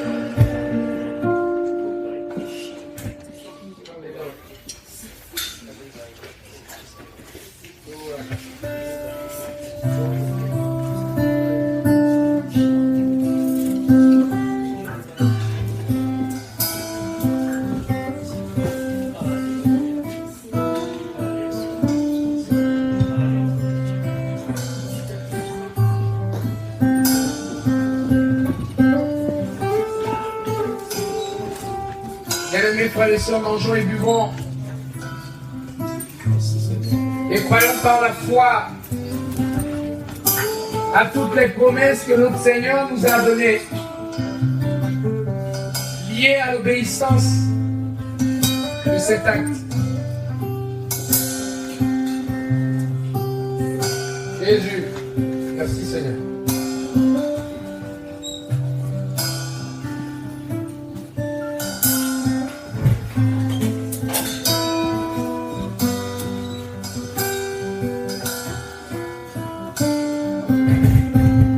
[SPEAKER 3] Bien-aimés frères et sœurs, mangeons et buvons. Et croyons par la foi à toutes les promesses que notre Seigneur nous a données, liées à l'obéissance de cet acte. Jésus, merci Seigneur.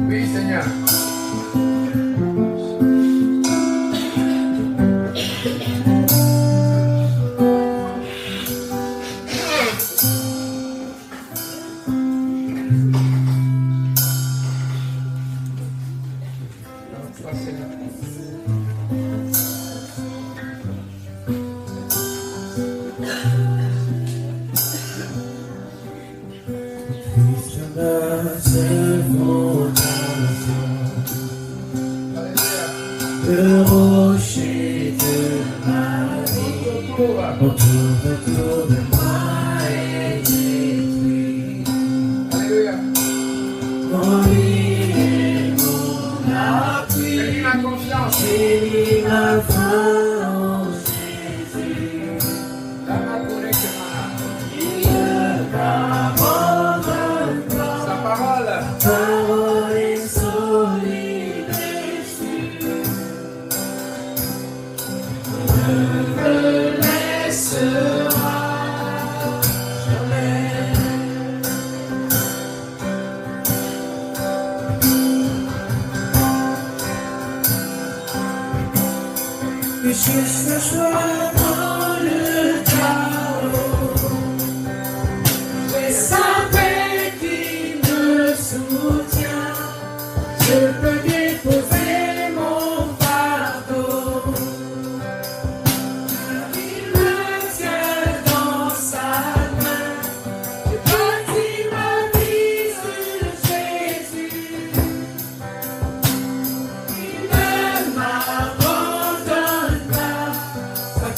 [SPEAKER 3] Oui Seigneur. Le rocher de ma vie, autour de moi est détruit.
[SPEAKER 1] Alléluia.
[SPEAKER 3] Mon lit est mon appui,
[SPEAKER 1] J'ai mis ma confiance.
[SPEAKER 3] j'ai mis ma foi en Jésus.
[SPEAKER 1] Dans ma connexion.
[SPEAKER 3] Il ne m'abandonne pas,
[SPEAKER 1] Sa parole.
[SPEAKER 3] parole est solide et sûre. Ne me laissera jamais. Que je sois dans le chaos, j'ai sa paix qui me soutient. Je peux déposer mon fardeau. Il me tient dans sa main. Je bâtis ma vie sur Jésus. Il ne m'abandonne pas. Sa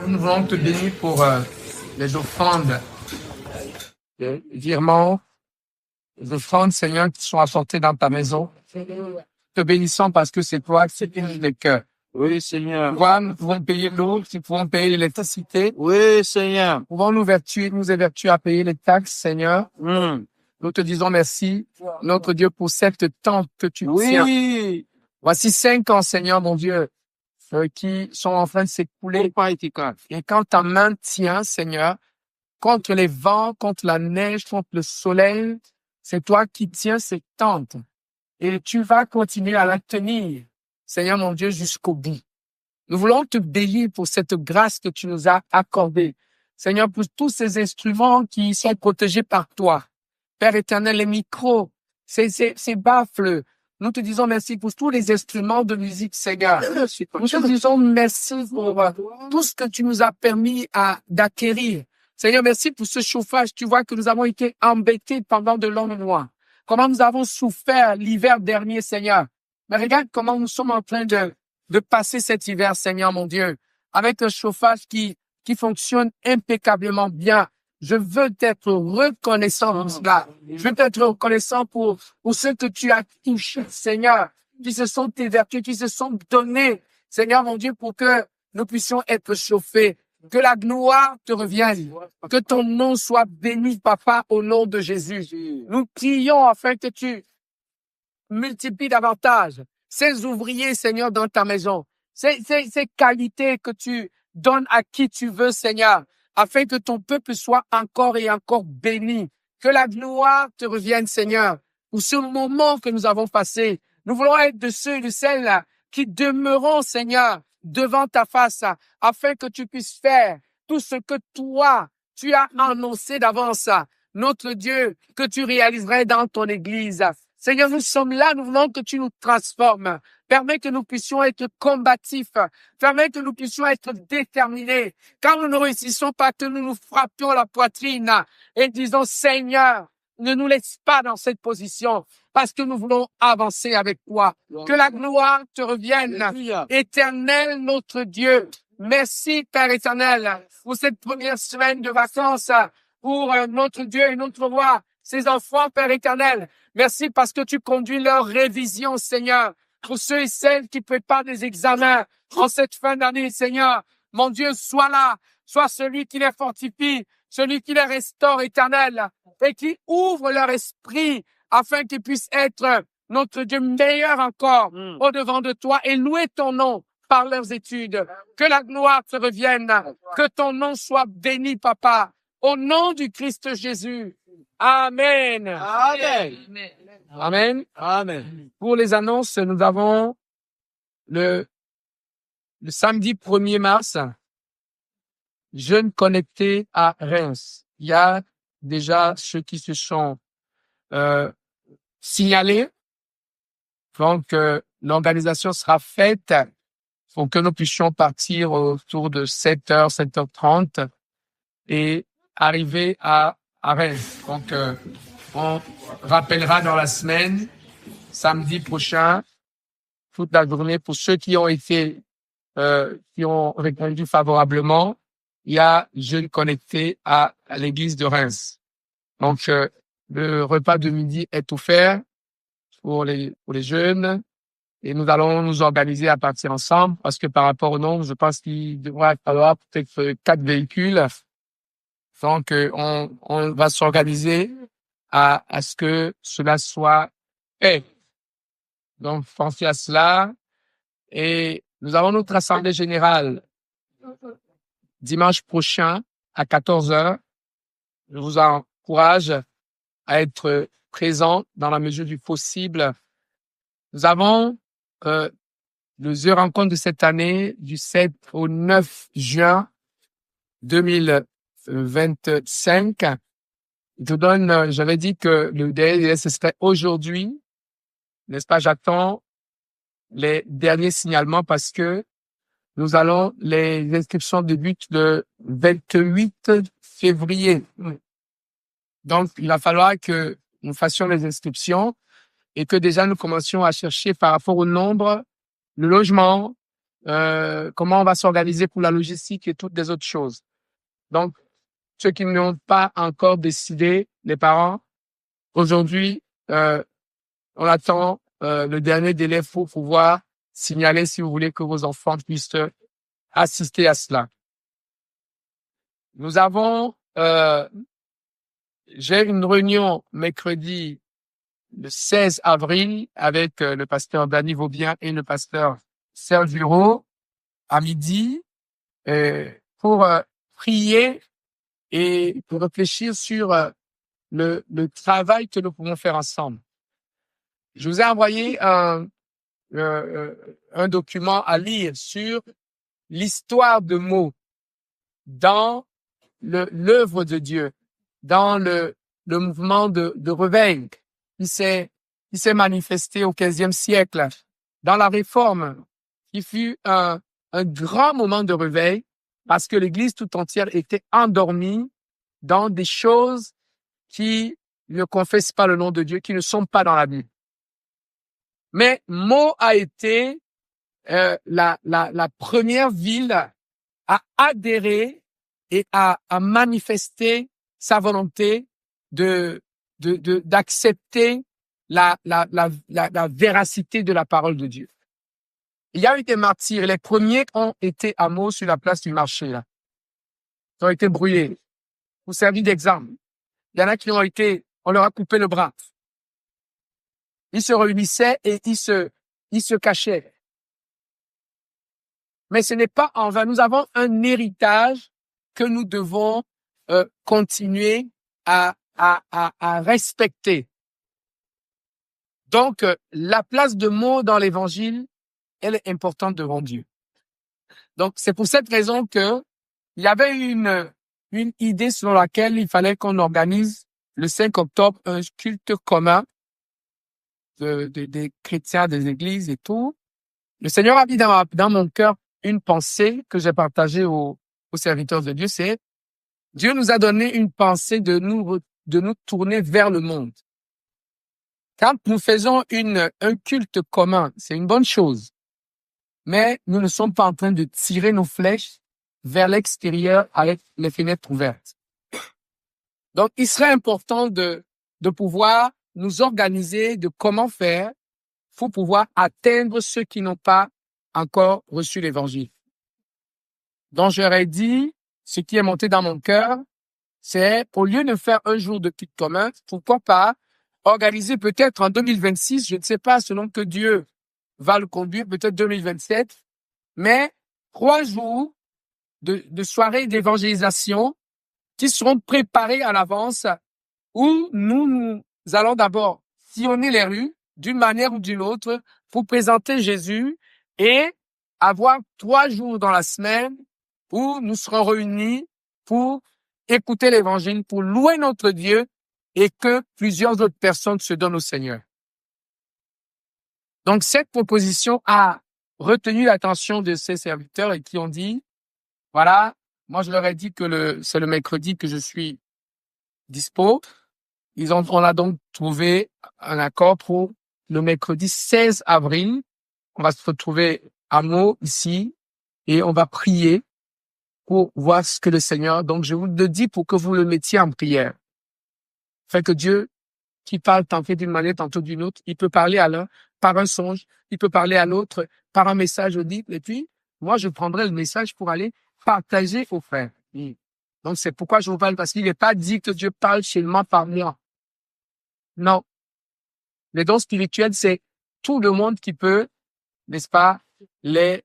[SPEAKER 1] nous voulons te bénir pour les offrandes, les virements, les offrandes, Seigneur, qui sont apportées dans ta maison. Te bénissons parce que c'est toi qui bénis les cœurs.
[SPEAKER 6] Oui, Seigneur.
[SPEAKER 1] Nous pouvons payer l'eau, nous pouvons payer l'électricité.
[SPEAKER 6] Oui, Seigneur.
[SPEAKER 1] Nous pouvons nous évertuer à payer les taxes, Seigneur.
[SPEAKER 6] Mm.
[SPEAKER 1] Nous te disons merci, notre Dieu, pour cette tente que tu tiens.
[SPEAKER 6] Oui.
[SPEAKER 1] Voici 5 ans, Seigneur, mon Dieu, qui sont en train de s'écouler. Et quand ta main tient, Seigneur, contre les vents, contre la neige, contre le soleil, c'est toi qui tiens cette tente. Et tu vas continuer à la tenir, Seigneur, mon Dieu, jusqu'au bout. Nous voulons te bénir pour cette grâce que tu nous as accordée. Seigneur, pour tous ces instruments qui sont protégés par toi. Père éternel, les micros, ces baffles. Nous te disons merci pour tous les instruments de musique, Seigneur. Nous te disons merci pour tout ce que tu nous as permis d'acquérir. Seigneur, merci pour ce chauffage. Tu vois que nous avons été embêtés pendant de longs mois. Comment nous avons souffert l'hiver dernier, Seigneur. Mais regarde comment nous sommes en train de passer cet hiver, Seigneur, mon Dieu, avec un chauffage qui fonctionne impeccablement bien. Je veux t'être reconnaissant pour cela. Je veux t'être reconnaissant pour ce que tu as touché, Seigneur, qui se sont évertués, qui se sont donnés, Seigneur, mon Dieu, pour que nous puissions être chauffés. Que la gloire te revienne. Que ton nom soit béni, Papa, au nom de Jésus. Nous prions afin que tu multiplies davantage ces ouvriers, Seigneur, dans ta maison. Ces qualités que tu donnes à qui tu veux, Seigneur, afin que ton peuple soit encore et encore béni. Que la gloire te revienne, Seigneur, pour ce moment que nous avons passé. Nous voulons être de ceux et de celles qui demeurons, Seigneur, devant ta face, afin que tu puisses faire tout ce que toi, tu as annoncé d'avance, notre Dieu, que tu réaliserais dans ton Église. Seigneur, nous sommes là, nous voulons que tu nous transformes. Permets que nous puissions être combatifs. Permets que nous puissions être déterminés. Quand nous ne réussissons pas, que nous nous frappions la poitrine et disons, Seigneur, ne nous laisse pas dans cette position parce que nous voulons avancer avec toi. Que la gloire te revienne. Éternel, notre Dieu. Merci, Père éternel, pour cette première semaine de vacances, pour notre Dieu et notre roi, ces enfants, Père éternel. Merci parce que tu conduis leur révision, Seigneur. Pour ceux et celles qui préparent des examens en cette fin d'année, Seigneur. Mon Dieu, sois là. Sois celui qui les fortifie, celui qui les restaure, éternel, et qui ouvre leur esprit afin qu'ils puissent être, notre Dieu, meilleur encore au-devant de toi et louer ton nom par leurs études. Que la gloire te revienne. Que ton nom soit béni, Papa. Au nom du Christ Jésus. Amen.
[SPEAKER 6] Amen.
[SPEAKER 1] Amen.
[SPEAKER 6] Amen.
[SPEAKER 1] Pour les annonces, nous avons le samedi 1er mars, jeûne connecté à Reims. Il y a déjà ceux qui se sont signalés. Donc, l'organisation sera faite pour que nous puissions partir autour de 7h, 7h30 et arriver à Reims. Donc, on rappellera dans la semaine, samedi prochain, toute la journée pour ceux qui ont répondu favorablement. Il y a jeûne connecté à l'église de Reims. Donc, le repas de midi est offert pour les jeunes et nous allons nous organiser à partir ensemble parce que par rapport au nombre, je pense qu'il devrait y avoir peut-être 4 véhicules. Donc, on va s'organiser à ce que cela soit fait. Donc, pensez à cela. Et nous avons notre assemblée générale dimanche prochain à 14h. Je vous encourage à être présent dans la mesure du possible. Nous avons le The Rencontre de cette année du 7 au 9 juin 2025. Je te donne, j'avais dit que le délai, ce serait aujourd'hui. N'est-ce pas? J'attends les derniers signalements parce que les inscriptions débutent le 28 février. Donc, il va falloir que nous fassions les inscriptions et que déjà nous commencions à chercher par rapport au nombre, le logement comment on va s'organiser pour la logistique et toutes les autres choses. Donc, ceux qui n'ont pas encore décidé, les parents, aujourd'hui, on attend le dernier délai pour pouvoir signaler si vous voulez que vos enfants puissent assister à cela. Nous avons, j'ai une réunion mercredi le 16 avril avec le pasteur Danny Vaubien et le pasteur Serge Bureau à midi pour prier et pour réfléchir sur le travail que nous pouvons faire ensemble. Je vous ai envoyé un document à lire sur l'histoire de mots dans l'œuvre de Dieu, dans le mouvement de réveil qui s'est manifesté au XVe siècle, dans la Réforme, qui fut un grand moment de réveil parce que l'Église tout entière était endormie dans des choses qui ne confessent pas le nom de Dieu, qui ne sont pas dans la Bible. Mais Meaux a été la première ville à adhérer et à manifester sa volonté d'accepter la véracité de la parole de Dieu. Il y a eu des martyrs. Les premiers ont été à Meaux sur la place du marché, là. Ils ont été brûlés. Pour servir d'exemple. Il y en a qui on leur a coupé le bras. Ils se réunissaient et ils se cachaient. Mais ce n'est pas en vain. Nous avons un héritage que nous devons continuer à respecter. Donc, la place de Meaux dans l'Évangile, elle est importante devant Dieu. Donc, c'est pour cette raison que il y avait une idée selon laquelle il fallait qu'on organise le 5 octobre un culte commun des chrétiens, des églises et tout. Le Seigneur a mis dans mon cœur une pensée que j'ai partagée aux serviteurs de Dieu, c'est Dieu nous a donné une pensée de nous tourner vers le monde. Quand nous faisons un culte commun, c'est une bonne chose. Mais nous ne sommes pas en train de tirer nos flèches vers l'extérieur avec les fenêtres ouvertes. Donc, il serait important de pouvoir nous organiser de comment faire pour pouvoir atteindre ceux qui n'ont pas encore reçu l'Évangile. Donc, j'aurais dit, ce qui est monté dans mon cœur, c'est au lieu de faire un jour de culte commun, pourquoi pas organiser peut-être en 2026, je ne sais pas, selon que Dieu va le conduire, peut-être 2027, mais 3 jours de soirée d'évangélisation qui seront préparés à l'avance, où nous allons d'abord sillonner les rues d'une manière ou d'une autre pour présenter Jésus et avoir 3 jours dans la semaine où nous serons réunis pour écouter l'Évangile, pour louer notre Dieu et que plusieurs autres personnes se donnent au Seigneur. Donc, cette proposition a retenu l'attention de ces serviteurs et qui ont dit, voilà, moi je leur ai dit que c'est le mercredi que je suis dispo. On a donc trouvé un accord pour le mercredi 16 avril. On va se retrouver à Meaux ici et on va prier pour voir ce que le Seigneur, donc je vous le dis pour que vous le mettiez en prière. Fait que Dieu, qui parle tantôt d'une manière, tantôt d'une autre, il peut parler à l'un par un songe, il peut parler à l'autre par un message audible, et puis, moi, je prendrai le message pour aller partager aux frères. Donc, c'est pourquoi je vous parle, parce qu'il n'est pas dit que Dieu parle seulement par moi. Non. Les dons spirituels, c'est tout le monde qui peut, n'est-ce pas, les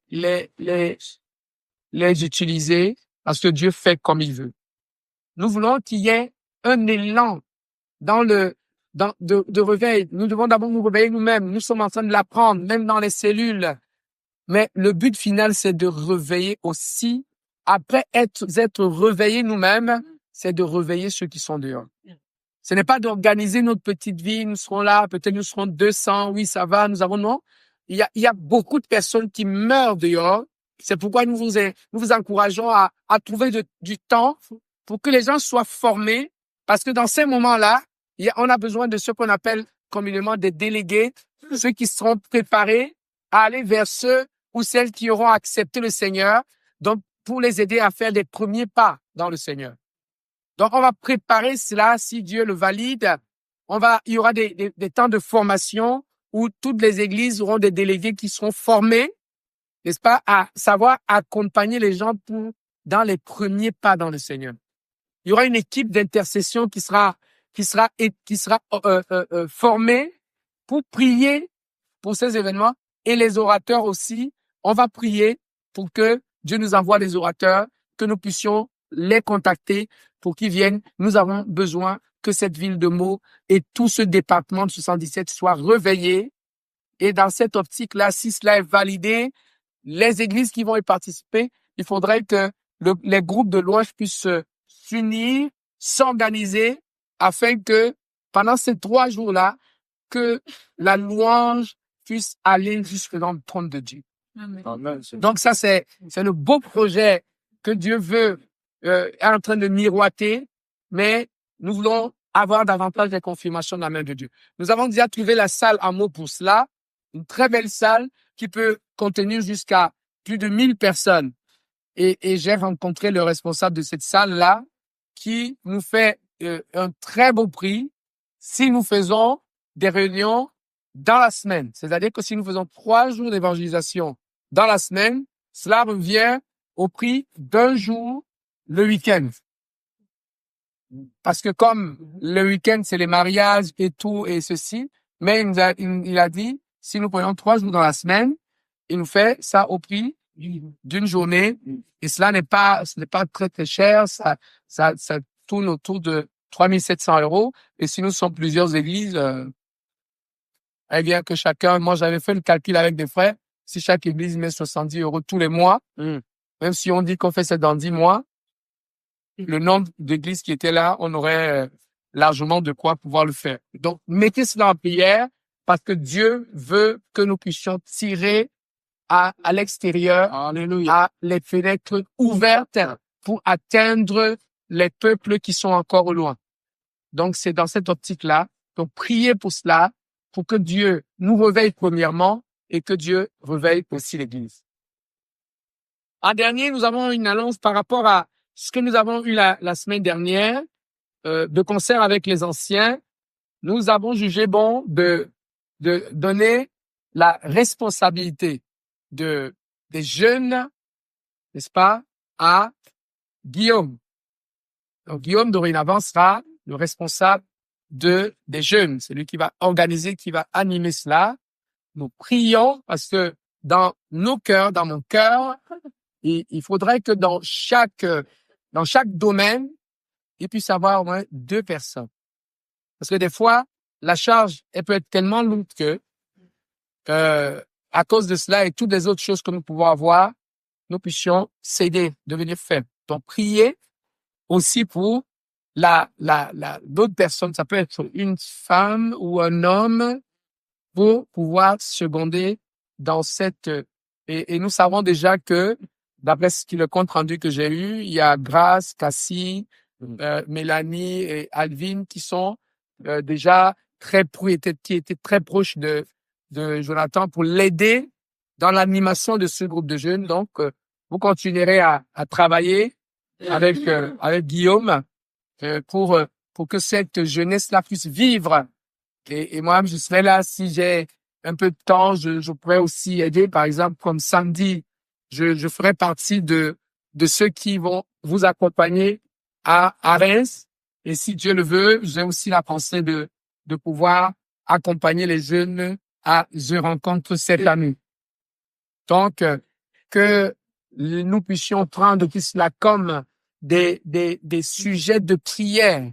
[SPEAKER 1] utiliser parce que Dieu fait comme il veut. Nous voulons qu'il y ait un élan de réveil. Nous devons d'abord nous réveiller nous-mêmes. Nous sommes en train de l'apprendre, même dans les cellules. Mais le but final, c'est de réveiller aussi. Après être réveillés nous-mêmes, c'est de réveiller ceux qui sont dehors. Ce n'est pas d'organiser notre petite vie. Nous serons là, peut-être nous serons 200. Oui, ça va. Non. Il y a beaucoup de personnes qui meurent dehors. C'est pourquoi nous vous encourageons à trouver du temps pour que les gens soient formés. Parce que dans ces moments-là, on a besoin de ce qu'on appelle communément des délégués, ceux qui seront préparés à aller vers ceux ou celles qui auront accepté le Seigneur, donc pour les aider à faire des premiers pas dans le Seigneur. Donc, on va préparer cela, si Dieu le valide. Il y aura des temps de formation où toutes les églises auront des délégués qui seront formés, n'est-ce pas, à savoir accompagner les gens dans les premiers pas dans le Seigneur. Il y aura une équipe d'intercession qui sera formée pour prier pour ces événements, et les orateurs aussi. On va prier pour que Dieu nous envoie des orateurs, que nous puissions les contacter pour qu'ils viennent. Nous avons besoin que cette ville de Meaux et tout ce département de 77 soient réveillés. Et dans cette optique-là, si cela est validé, les églises qui vont y participer, il faudrait que les groupes de louanges puissent s'unir, s'organiser, afin que pendant ces 3 jours-là, que la louange puisse aller jusque dans le trône de Dieu.
[SPEAKER 6] Amen.
[SPEAKER 1] Donc ça, c'est le beau projet que Dieu veut, est en train de miroiter, mais nous voulons avoir davantage de confirmations de la main de Dieu. Nous avons déjà trouvé la salle à Meaux pour cela, une très belle salle qui peut contenir jusqu'à plus de 1000 personnes. Et j'ai rencontré le responsable de cette salle-là qui nous fait un très beau prix si nous faisons des réunions dans la semaine. C'est-à-dire que si nous faisons 3 jours d'évangélisation dans la semaine, cela revient au prix d'un jour le week-end. Parce que comme le week-end, c'est les mariages et tout et ceci, mais il a dit, si nous prenons 3 jours dans la semaine, il nous fait ça au prix d'une journée, et ce n'est pas très très cher, ça tourne autour de 3700 €, et si nous sommes plusieurs églises, eh bien que chacun, moi j'avais fait le calcul avec des frères, si chaque église met 70 € tous les mois, même si on dit qu'on fait ça dans 10 mois, le nombre d'églises qui étaient là, on aurait largement de quoi pouvoir le faire. Donc, mettez cela en prière, parce que Dieu veut que nous puissions tirer à l'extérieur,
[SPEAKER 6] Alléluia.
[SPEAKER 1] à les fenêtres ouvertes pour atteindre les peuples qui sont encore au loin. Donc, c'est dans cette optique-là. Donc, priez pour cela, pour que Dieu nous réveille premièrement et que Dieu réveille aussi l'Église. En dernier, nous avons une annonce par rapport à ce que nous avons eu la semaine dernière, de concert avec les anciens. Nous avons jugé bon de donner la responsabilité des jeunes, n'est-ce pas, à Guillaume. Donc, Guillaume, dorénavant, sera le responsable des jeunes. C'est lui qui va organiser, qui va animer cela. Nous prions parce que dans nos cœurs, dans mon cœur, il faudrait que dans chaque domaine, il puisse y avoir au moins 2 personnes. Parce que des fois, la charge, elle peut être tellement lourde que, à cause de cela et toutes les autres choses que nous pouvons avoir, nous puissions céder, devenir faibles. Donc, priez aussi pour d'autres personnes. Ça peut être une femme ou un homme pour pouvoir seconder dans cette, et nous savons déjà que, d'après le compte rendu que j'ai eu, il y a Grace, Cassie, Mélanie et Alvin qui sont déjà qui étaient très proches de Jonathan pour l'aider dans l'animation de ce groupe de jeunes. Donc, vous continuerez à travailler avec Guillaume pour que cette jeunesse-là puisse vivre. Et moi, je serai là si j'ai un peu de temps. Je pourrais aussi aider, par exemple, comme samedi, je ferai partie de ceux qui vont vous accompagner à Reims. Et si Dieu le veut, j'ai aussi la pensée de pouvoir accompagner les jeunes à Je rencontre cette amie. Donc, que nous puissions prendre tout cela comme des sujets de prière.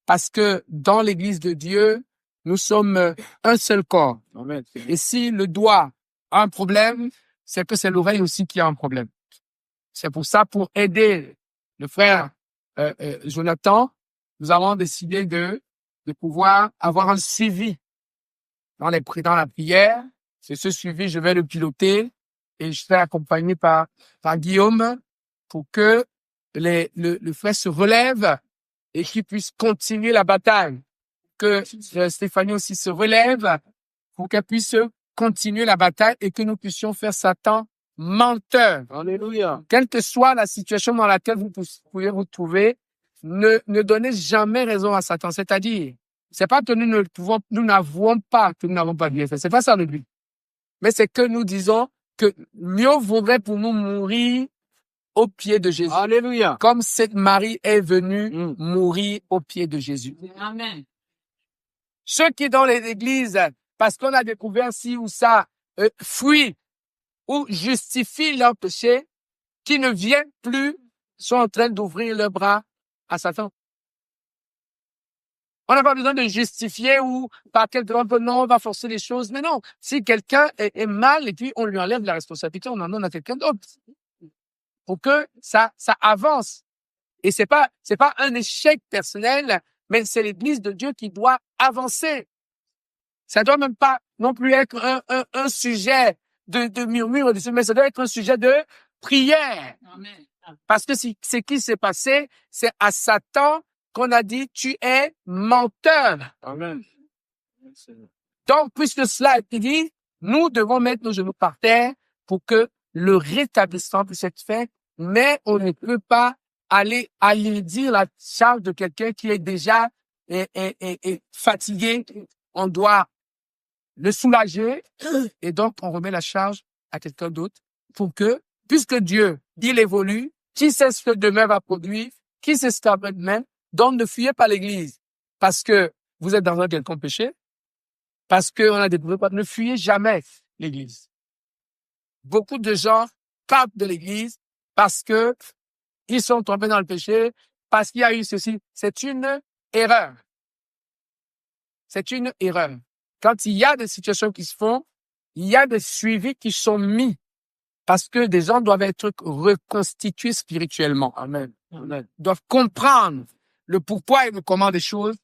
[SPEAKER 1] Parce que dans l'Église de Dieu, nous sommes un seul corps.
[SPEAKER 6] Amen.
[SPEAKER 1] Et si le doigt a un problème, c'est que c'est l'oreille aussi qui a un problème. C'est pour ça, pour aider le frère Jonathan, nous avons décidé de pouvoir avoir un suivi dans la prière. C'est ce suivi, je vais le piloter et je serai accompagné par Guillaume pour que le frère se relève et qu'il puisse continuer la bataille. Que Stéphanie aussi se relève pour qu'elle puisse continuer la bataille et que nous puissions faire Satan menteur.
[SPEAKER 6] Alléluia.
[SPEAKER 1] Quelle que soit la situation dans laquelle vous pouvez vous trouver, ne donnez jamais raison à Satan. C'est-à-dire, c'est pas que nous n'avons pas bien fait. C'est pas ça le but. Mais c'est que nous disons que mieux vaudrait pour nous mourir au pied de Jésus.
[SPEAKER 6] Alléluia.
[SPEAKER 1] Comme cette Marie est venue
[SPEAKER 6] Mm.
[SPEAKER 1] mourir au pied de Jésus.
[SPEAKER 4] Amen.
[SPEAKER 1] Ceux qui dans les églises, parce qu'on a découvert ci ou ça, fuient ou justifient leur péché, qui ne viennent plus, sont en train d'ouvrir leurs bras à Satan. On n'a pas besoin de justifier ou par quel grand non, on va forcer les choses. Mais non, si quelqu'un est mal et puis on lui enlève la responsabilité, on en donne à quelqu'un d'autre. Pour que ça avance. Et c'est pas un échec personnel, mais c'est l'Église de Dieu qui doit avancer. Ça doit même pas non plus être un sujet de murmure, mais ça doit être un sujet de prière.
[SPEAKER 4] Amen.
[SPEAKER 1] Parce que ce qui s'est passé, c'est à Satan qu'on a dit, tu es menteur.
[SPEAKER 6] Amen.
[SPEAKER 1] Donc, puisque cela a été dit, nous devons mettre nos genoux par terre pour que le rétablissement puisse être fait, mais on ne peut pas aller dire la charge de quelqu'un qui est déjà est fatigué. On doit le soulager et donc on remet la charge à quelqu'un d'autre pour que, puisque Dieu, il évolue, qui sait ce que demain va produire, qui sait ce qu'après demain, donc ne fuyez pas l'église parce que vous êtes dans un quelconque péché, parce qu'on a découvert pas, ne fuyez jamais l'église. Beaucoup de gens partent de l'église parce que ils sont tombés dans le péché, parce qu'il y a eu ceci. C'est une erreur. C'est une erreur. Quand il y a des situations qui se font, il y a des suivis qui sont mis parce que des gens doivent être reconstitués spirituellement. Amen. Amen. Doivent comprendre le pourquoi et le comment des choses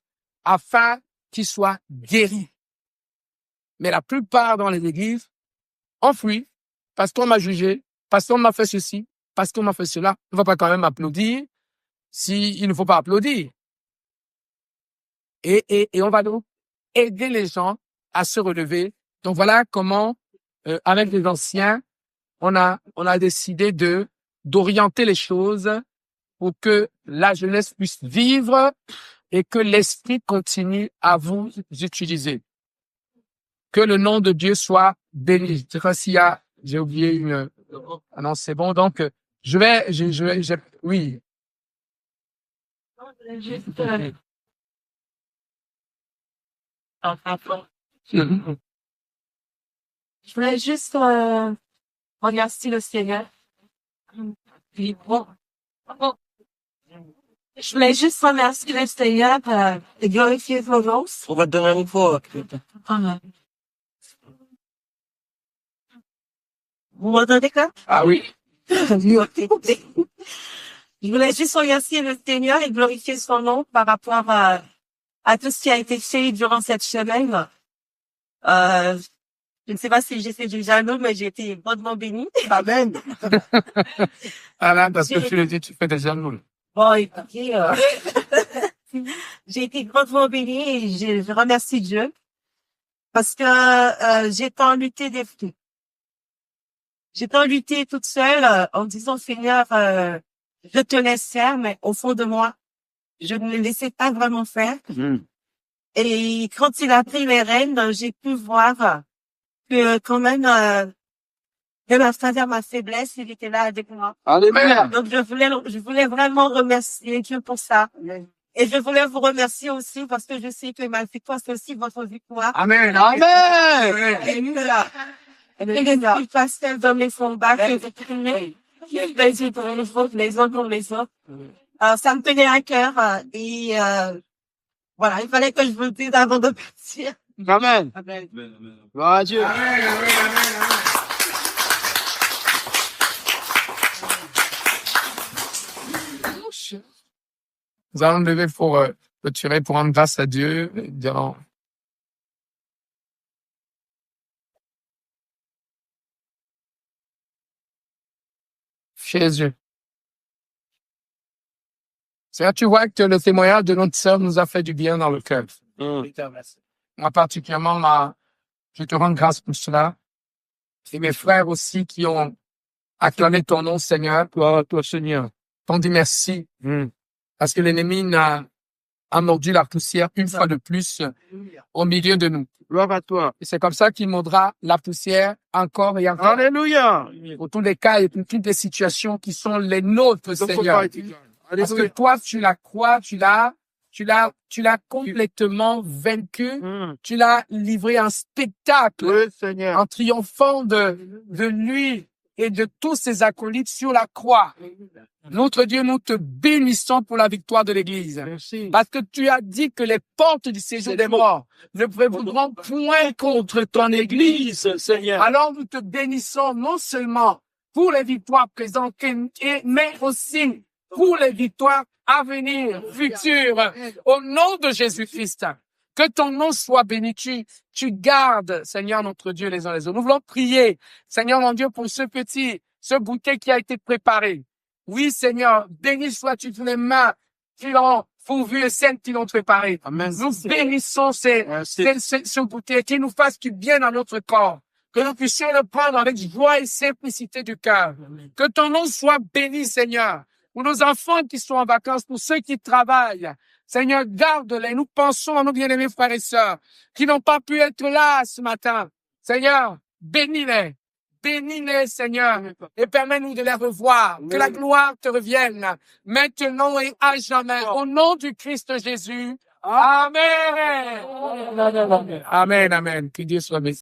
[SPEAKER 1] afin qu'ils soient guéris. Mais la plupart dans les églises, on fuit parce qu'on m'a jugé, parce qu'on m'a fait ceci, parce qu'on m'a fait cela. On ne va pas quand même applaudir s'il ne faut pas applaudir. Et on va donc aider les gens à se relever. Donc voilà comment, avec les anciens, on a décidé d'orienter les choses pour que la jeunesse puisse vivre et que l'esprit continue à vous utiliser. Que le nom de Dieu soit béni. Je sais pas s'il y a, j'ai oublié une, ah non, c'est bon. Donc, oui.
[SPEAKER 2] Je voulais juste remercier le Seigneur. Je voulais juste remercier le Seigneur et glorifier son nom.
[SPEAKER 6] On va te donner une fois.
[SPEAKER 2] Amen. Vous m'entendez quoi?
[SPEAKER 1] Ah oui.
[SPEAKER 2] Je voulais juste remercier le Seigneur et glorifier son nom par rapport à tout ce qui a été fait durant cette semaine. Je ne sais pas si j'ai fait du jaloux, mais j'ai été grandement bénie.
[SPEAKER 5] Amen.
[SPEAKER 1] Ah là, parce que tu le dis, tu fais des jaloux.
[SPEAKER 2] Bon, écoutez, j'ai été grandement bénie et je remercie Dieu parce que j'ai tant lutté des fruits. J'ai tant lutté toute seule en disant, Seigneur, je te laisse faire, mais au fond de moi, je ne me laissais pas vraiment faire. Et quand il a pris les rênes, j'ai pu voir que quand même, même à travers ma faiblesse, il était là avec moi.
[SPEAKER 6] Alléluia.
[SPEAKER 2] Donc je voulais vraiment remercier Dieu pour ça. Et je voulais vous remercier aussi parce que je sais que ma victoire, c'est aussi votre victoire.
[SPEAKER 1] Amen.
[SPEAKER 6] Amen.
[SPEAKER 2] Et là, et les petits pastels dans les combats que vous prenez, les uns pour les autres, les uns pour les autres. Ça me tenait à cœur et voilà, il fallait que je vous le dise avant de partir.
[SPEAKER 6] Amen. Gloire à Dieu.
[SPEAKER 1] Nous allons nous lever pour clôturer, pour rendre grâce à Dieu. Disons, Jésus. C'est-à-dire, tu vois que le témoignage de notre sœur nous a fait du bien dans le cœur. Moi, particulièrement, je te rends grâce pour cela. Et mes frères aussi qui ont acclamer ton nom, Seigneur.
[SPEAKER 6] Gloire à toi, Seigneur.
[SPEAKER 1] On dit merci
[SPEAKER 6] Mm.
[SPEAKER 1] parce que l'ennemi a mordu la poussière une fois de plus au milieu de nous.
[SPEAKER 6] Gloire à toi.
[SPEAKER 1] Et c'est comme ça qu'il mordra la poussière encore et encore
[SPEAKER 6] Alléluia.
[SPEAKER 1] pour tous les cas et pour toutes les situations qui sont les nôtres, Seigneur. Parce que toi, tu la crois, tu l'as complètement vaincu.
[SPEAKER 6] Mm.
[SPEAKER 1] Tu l'as livré en spectacle,
[SPEAKER 6] Oui, Seigneur.
[SPEAKER 1] en triomphant de lui et de tous ses acolytes sur la croix. Notre Dieu, nous te bénissons pour la victoire de l'Église.
[SPEAKER 6] Merci.
[SPEAKER 1] Parce que tu as dit que les portes du séjour des morts ne prévaudront point contre ton Église, Seigneur. Alors nous te bénissons non seulement pour les victoires présentes, mais aussi pour les victoires à venir, futures, au nom de Jésus-Christ. Que ton nom soit béni. Tu gardes, Seigneur notre Dieu, les uns les autres. Nous voulons prier, Seigneur mon Dieu, pour ce bouquet qui a été préparé. Oui, Seigneur, béni sois-tu tous les mains qui l'ont pourvu et celles qui l'ont préparé.
[SPEAKER 6] Amen.
[SPEAKER 1] Nous bénissons ce bouquet qui nous fasse du bien dans notre corps. Que nous puissions le prendre avec joie et simplicité du cœur. Que ton nom soit béni, Seigneur. Pour nos enfants qui sont en vacances, pour ceux qui travaillent. Seigneur, garde-les. Nous pensons à nos bien-aimés frères et sœurs qui n'ont pas pu être là ce matin. Seigneur, bénis-les. Bénis-les, Seigneur, et permets-nous de les revoir. Que la gloire te revienne, maintenant et à jamais. Au nom du Christ Jésus. Amen. Amen, amen. Que Dieu soit béni.